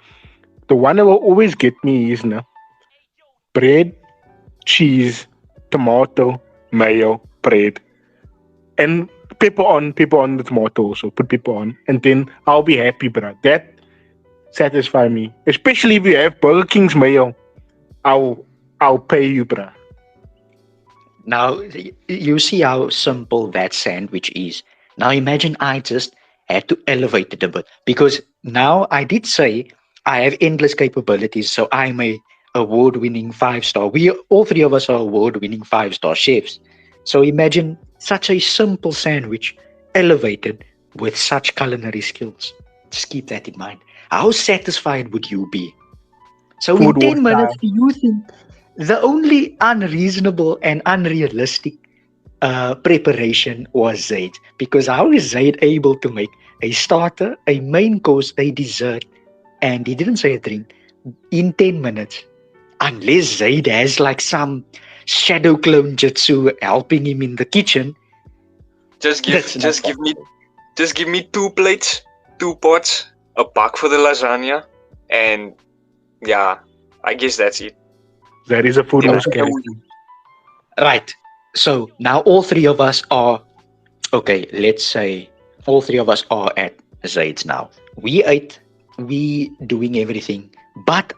The one that will always get me is now bread, cheese, tomato, mayo, bread, and pepper on the tomato also. Put pepper on, and then I'll be happy, bro. That satisfy me. Especially if you have Burger King's mayo, I'll pay you, bro. Now, you see how simple that sandwich is. Now, imagine I just had to elevate it a bit because now I did say I have endless capabilities. So I'm a award-winning five-star. We all three of us are award-winning five-star chefs. So imagine such a simple sandwich elevated with such culinary skills. Just keep that in mind. How satisfied would you be? So in Food was 10 minutes, time. do you think the only unreasonable and unrealistic preparation was Zaid? Because how is Zaid able to make a starter, a main course, a dessert, and he didn't say a drink in 10 minutes? Unless Zaid has like some shadow clone jutsu helping him in the kitchen, Just give that's not just give me possible. just give me 2 plates, 2 pots, a buck for the lasagna, and yeah, I guess that's it. That is a food Then I was know character. Right. So now all three of us are okay, let's say all three of us are at Zaid's now. We ate, we doing everything, but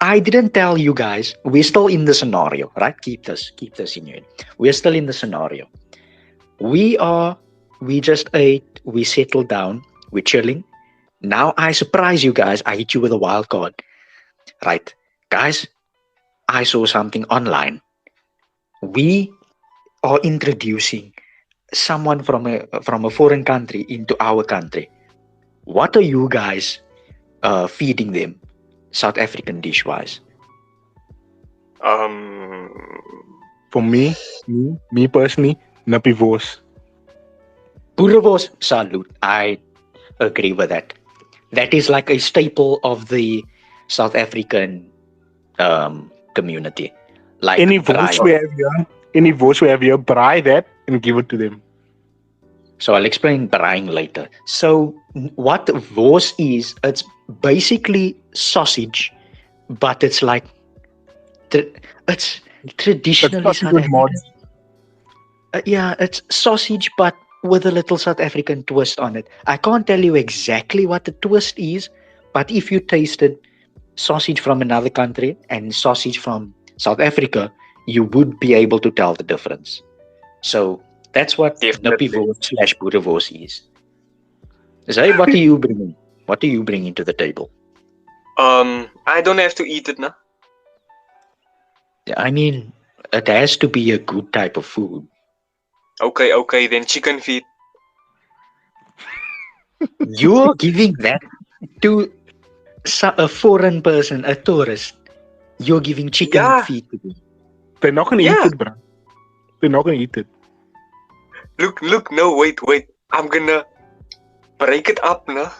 I didn't tell you guys. We're still in the scenario, right? Keep this in your head. We're still in the scenario. We are, we just ate, we settled down, we're chilling. Now I surprise you guys. I hit you with a wild card, right? Guys, I saw something online. We are introducing someone from a foreign country into our country, what are you guys feeding them, South African dish wise? Um, For me personally, napivos. Boerewors, salute. I agree with that. That is like a staple of the South African community. Like Any voice braai. we have here, braai that and give it to them. So I'll explain braaiing later. So what wors is, it's basically sausage, but it's like it's That's traditionally not a South good mod. African. Yeah, it's sausage, but with a little South African twist on it. I can't tell you exactly what the twist is, but if you tasted sausage from another country and sausage from South Africa, you would be able to tell the difference. So that's what definitely. Nuppievos slash Boerewors is. Zay, what are you bringing? What are you bringing to the table? I don't have to eat it now. I mean, it has to be a good type of food. Okay, then chicken feet. You're giving that to a foreign person, a tourist. You're giving chicken Yeah, feet to them. They're not gonna eat yeah. it, bro. They're not gonna eat it. Look. No, wait. I'm gonna break it up now.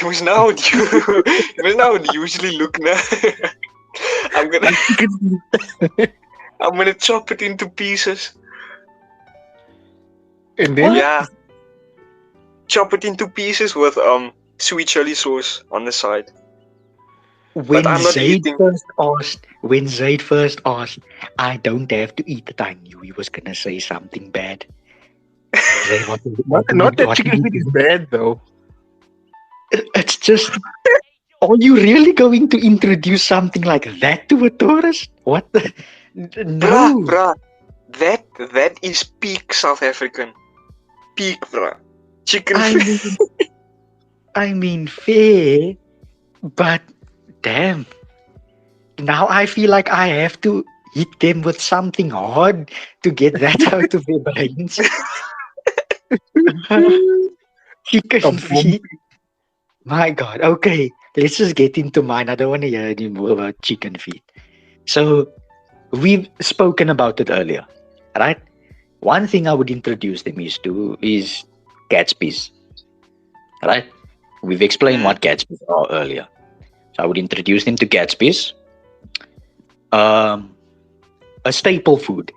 You must now. You must now usually look now. I'm gonna. I'm gonna chop it into pieces. And then What? Yeah, chop it into pieces with sweet chili sauce on the side. But When I'm not eating. Zaid first asked, I don't have to eat it. I knew he was gonna say something bad. Zaid, not that what do chicken you feet is do? bad though. It's just, are you really going to introduce something like that to a tourist? What the? No. Bruh. That is peak South African. Peak, bruh. Chicken I feet. mean, fair, but damn. Now I feel like I have to hit them with something hard to get that out of their brains. Chicken A bomb. feet. My God. Okay, let's just get into mine. I don't want to hear any more about chicken feet. So we've spoken about it earlier, right? One thing I would introduce them is Gatsby's, right? We've explained what Gatsby's are earlier. So I would introduce them to Gatsby's. A staple food.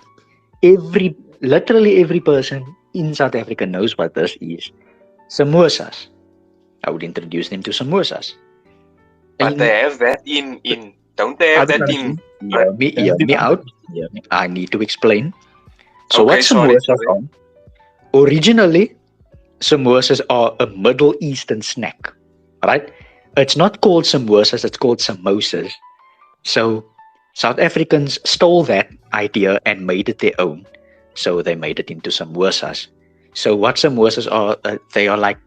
Literally every person in South Africa knows what this is. Samosas. I would introduce them to samosas. But In they have that in. Don't they have Other that in? countries. hear me out. I need to explain. So what Okay, sorry. samosas are? Originally, samosas are a Middle Eastern snack, right? It's not called samosas, it's called samosas. So South Africans stole that idea and made it their own. So they made it into samosas. So what samosas are? They are like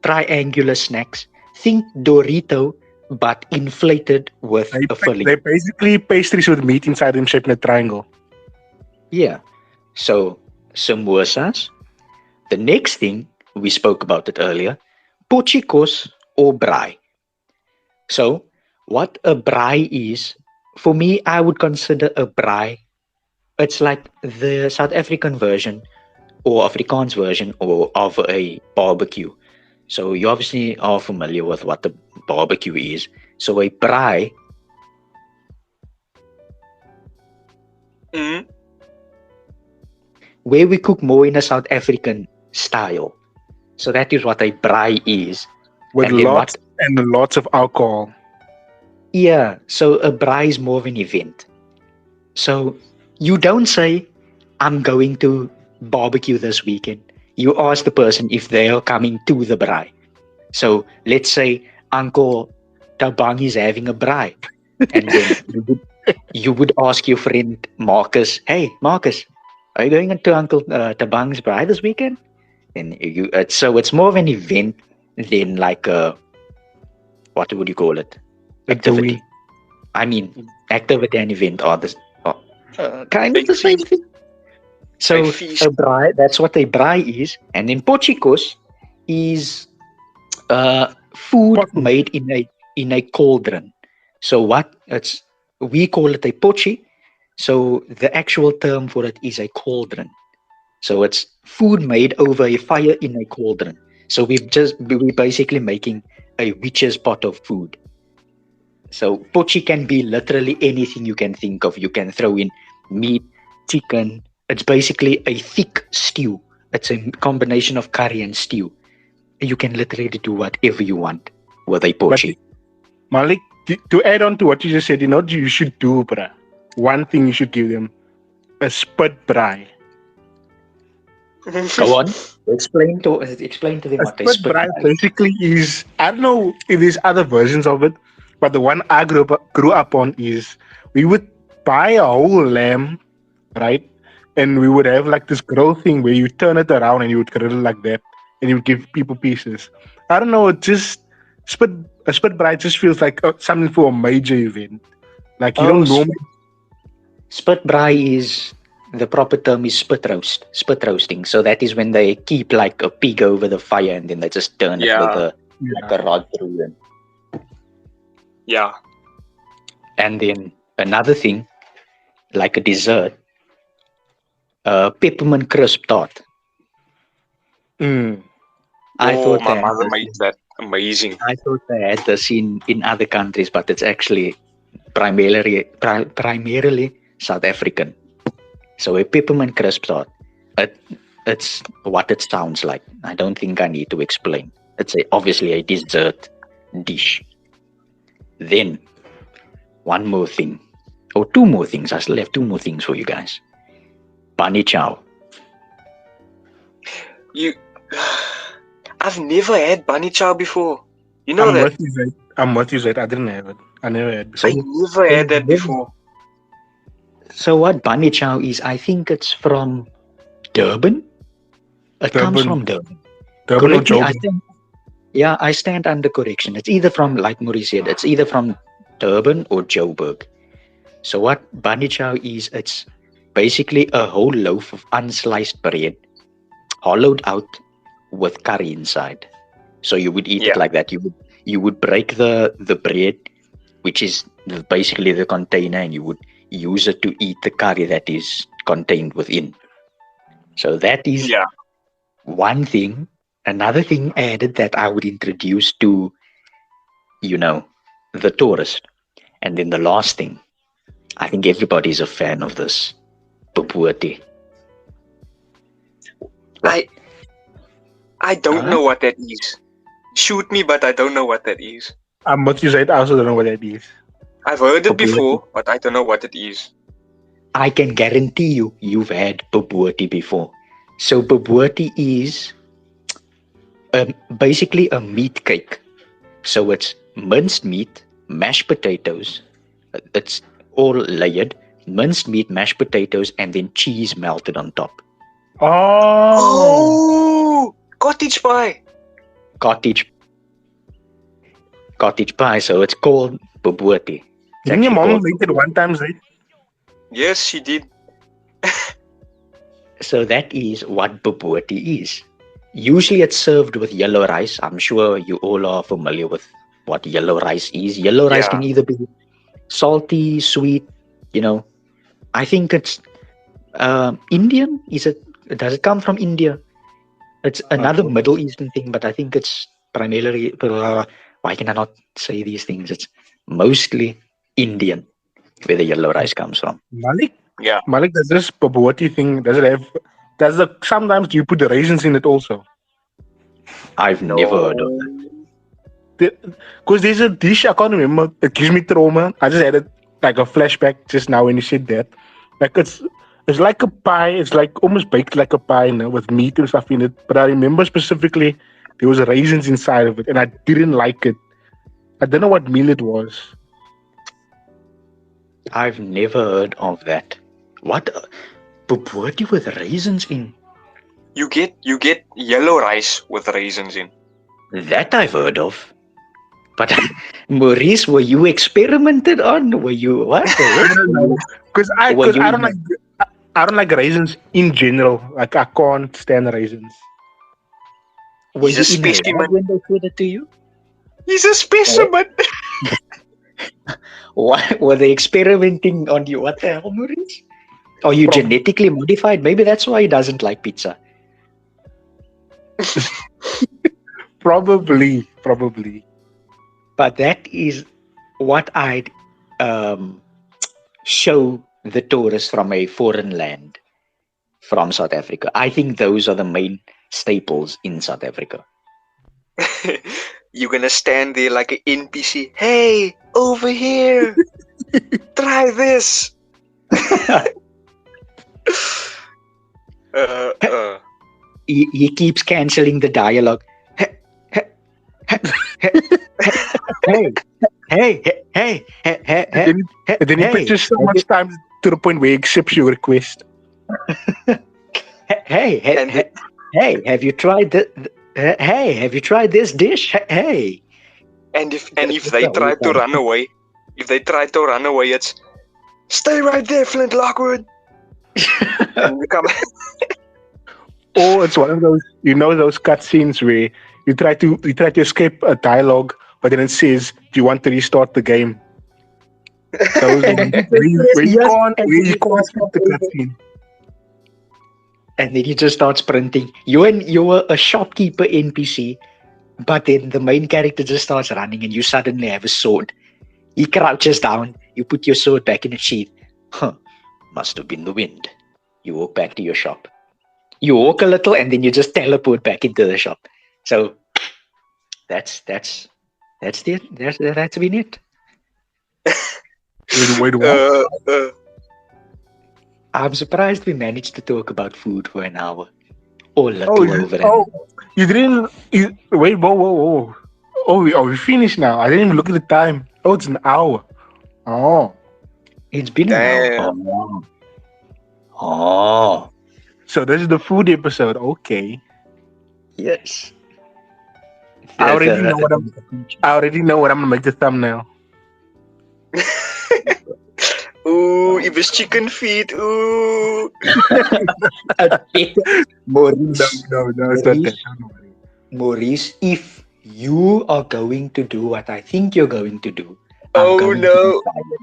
triangular snacks. Think Dorito, but inflated with a filling. They're basically pastries with meat inside them shaped in a triangle. Yeah. So samosas. The next thing, we spoke about it earlier, pochicos or braai. So what a braai is, for me, I would consider a braai, it's like the South African version or Afrikaans version or of a barbecue. So you obviously are familiar with what the barbecue is. So a braai, Mm. where we cook more in a South African style. So that is what a braai is. With And then lots and lots of alcohol. Yeah, so a braai is more of an event. So you don't say, I'm going to barbecue this weekend. You ask the person if they are coming to the braai. So let's say Uncle Tabang is having a braai. And then you would ask your friend Marcus, hey, Marcus, are you going to Uncle Tabang's braai this weekend? And so it's more of an event than like a, what would you call it? Activity. I mean, activity and event are kind of the same thing. So feast. a braai, that's what a braai is, and then pochikos is food Potty. made in a cauldron. So what it's we call it a pochi. So the actual term for it is a cauldron. So it's food made over a fire in a cauldron. So we're basically making a witch's pot of food. So pochi can be literally anything you can think of. You can throw in meat, chicken. It's basically a thick stew. It's a combination of curry and stew. You can literally do whatever you want with a But pochi. Malik, to add on to what you just said, you know what you should do, bruh? One thing you should give them: a spit braai. Go on. Explain to them A what a spit spit braai fry is. basically is, I don't know if there's other versions of it, but the one I grew up on is we would buy a whole lamb, right? And we would have like this grill thing where you turn it around and you would grill it like that, and you would give people pieces. I don't know, it just spit a spit braai just feels like something for a major event. Like you Oh, don't normally. spit braai is the proper term is spit roasting. So that is when they keep like a pig over the fire and then they just turn it with Yeah, a like a rod through it. yeah. And then another thing, like a dessert, peppermint crisp tart. Mm. I Oh, thought my they had mother this. made that amazing. I thought they had this in other countries, but it's actually primarily South African. So a peppermint crisp tart. It, it's what it sounds like. I don't think I need to explain. It's obviously a dessert dish. Then one more thing, or two more things. I still have two more things for you guys. Pani chow. You, I've never had bunny chow before. You know I'm that? with you, Zaid. I'm with you, Zaid. I didn't have it. I never had So, I before. never had that before. so what pani chow is? I think it's from Durban. It comes Durban, from Durban. Durban or Correct me. I Joburg. think. Yeah, I stand under correction. It's either from, like Maurice said, it's either from Durban or Joburg. So what bani chow is, it's basically a whole loaf of unsliced bread, hollowed out with curry inside. So you would eat it Yeah, like that. You would break the bread, which is basically the container, and you would use it to eat the curry that is contained within. So that is yeah. one thing. Another thing added that I would introduce to, you know, the tourist. And then the last thing, I think everybody's a fan of this, pupuati. I I don't Huh? know what that is. Shoot me, but I don't know what that is. I'm with you, Zaid. I also don't know what that is. I've heard it Pupuati. before, but I don't know what it is. I can guarantee you've had pupuati before. So pupuati is basically a meat cake. So it's minced meat, mashed potatoes. It's all layered. Minced meat, mashed potatoes, and then cheese melted on top. Oh, Oh, cottage pie. Cottage cottage pie. So it's called pupuati. It's didn't your actually mom called make it one time, Zaid? Yes, she did. So that is what pupuati is. Usually it's served with yellow rice. I'm sure you all are familiar with what yellow rice is. Yellow rice Yeah. can either be salty, sweet, you know. I think it's Indian. Is it? Does it come from India? It's another Middle Eastern thing, but I think it's primarily. Why can I not say these things? It's mostly Indian where the yellow rice comes from. Malik, Yeah. Malik, does this pabuati thing, does it have, does the, sometimes you put the raisins in it also? I've never heard of that. No. Because there's a dish, I can't remember, it gives me trauma. I just had it like a flashback just now when you said that. Like it's like a pie, it's like almost baked like a pie, you know, with meat and stuff in it. But I remember specifically there was raisins inside of it and I didn't like it. I don't know what meal it was. I've never heard of that. What? Pupuati with raisins in? You get yellow rice with raisins in. That I've heard of. But Maurice, were you experimented on? Were you what? I don't know. Because I Were you don't like, I don't like raisins in general. Like I can't stand raisins. Were He's a you in a lab specimen. when they fed it to you? He's a Or specimen. why were they experimenting on you? What the hell, Maurice? Are you Prob- genetically modified? Maybe that's why he doesn't like pizza. probably. But that is what I'd um, show the tourists from a foreign land from South Africa. I think those are the main staples in South Africa. You're gonna stand there like an NPC. Hey, over here. Try this. Uh, uh. He keeps canceling the dialogue. Hey, hey, hey, hey, hey, And hey, then, hey, and then he hey, pitches so much time to the point where he accepts your request. hey, hey, And the, hey, have you tried hey, have you tried this dish? Hey. and if That's they the whole try to time. run away, it's stay right there, Flint Lockwood. And you come. Or it's one of those, those cutscenes where you try to escape a dialogue, but then it says, "Do you want to restart the game?" Those And then ones you where just you, yes, where you yes, can't and where then you you can't start skip the cutscene. and then you just start sprinting. You're a shopkeeper NPC, but then the main character just starts running and you suddenly have a sword. He crouches down, you put your sword back in its sheath. Huh. Must have been the wind. You walk back to your shop. You walk a little and then you just teleport back into the shop. So that's it. That's been it. Wait, what? uh, uh, I'm surprised we managed to talk about food for an hour. Or Oh, little over an oh, you didn't. Wait, whoa. Oh, we finished now. I didn't even look at the time. Oh, it's an hour. Oh, It's been an hour. damn. Oh. Oh. so this is the food episode. Okay, Yes. I The, already know the, what I'm. I already know what I'm gonna make the thumbnail. Ooh, it was chicken feet. Ooh. Maurice, No, it's not that. Maurice, Don't worry. Maurice, if you are going to do what I think you're going to do, I'm Oh going to get no. violent.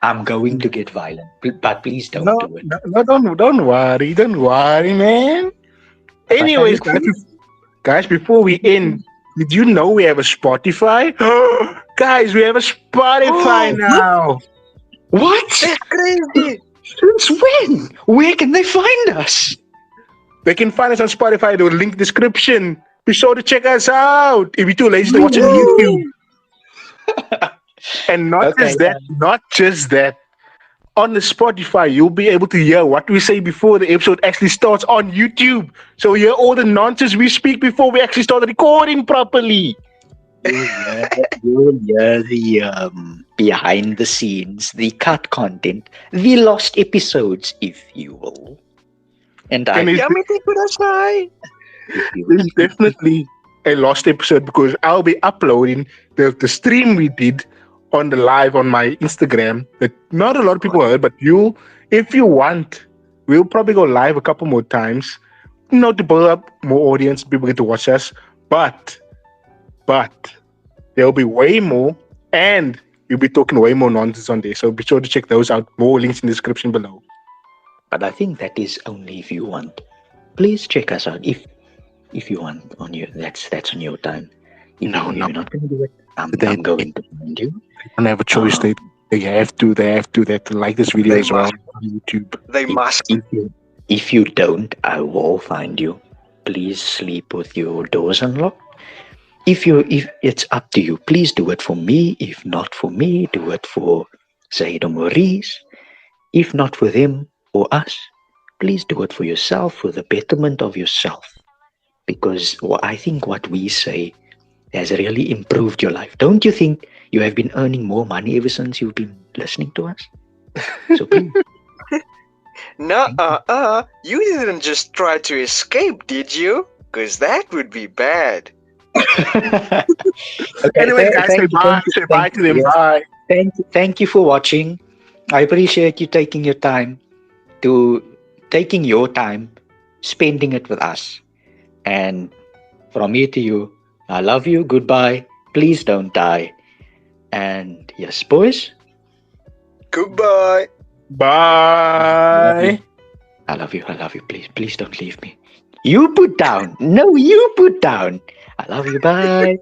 I'm going to get violent. But please don't No, do it. no, don't worry, man. But I Anyways, guys, before we end, did you know we have a Spotify? Guys, we have a Spotify Oh, now. what? that's crazy. Since when? Where can they find us? They can find us on Spotify. The link description. Be sure to check us out. If you're too lazy to watch on YouTube. Woo. And not Okay. just that. On the Spotify, you'll be able to hear what we say before the episode actually starts on YouTube. So hear all the nonsense we speak before we actually start recording properly. You'll hear the behind the scenes, the cut content, the lost episodes, if you will. And And it's, Yummy kudasai. it's definitely a lost episode because I'll be uploading the stream we did on the live on my Instagram that not a lot of people heard, but if you want, we'll probably go live a couple more times. Not to build up more audience, people get to watch us, but there'll be way more, and we'll be talking way more nonsense on there. So be sure to check those out. More links in the description below. But I think that is only if you want. Please check us out if you want on your that's on your time. If No. you're not going to do it, I'm They- going to find you. They don't have a choice. Um, They have to. They have to like this video They as well must. on YouTube. They must. If you don't, I will find you. Please sleep with your doors unlocked. If it's up to you, please do it for me. If not for me, do it for Zaid or Maurice. If not for them or us, please do it for yourself, for the betterment of yourself. Because I think what we say has really improved your life. Don't you think you have been earning more money ever since you've been listening to us? So please. You didn't just try to escape, did you? Because that would be bad. Okay, Anyway, guys, say bye. Say bye to them. Yes. Bye. Thank you for watching. I appreciate you taking your time to taking your time, spending it with us. And from me to you, I love you. Goodbye. Please don't die. And yes, boys, Goodbye. Bye. I love you. I love you. Please, please don't leave me. You put down. No, you put down. I love you. Bye.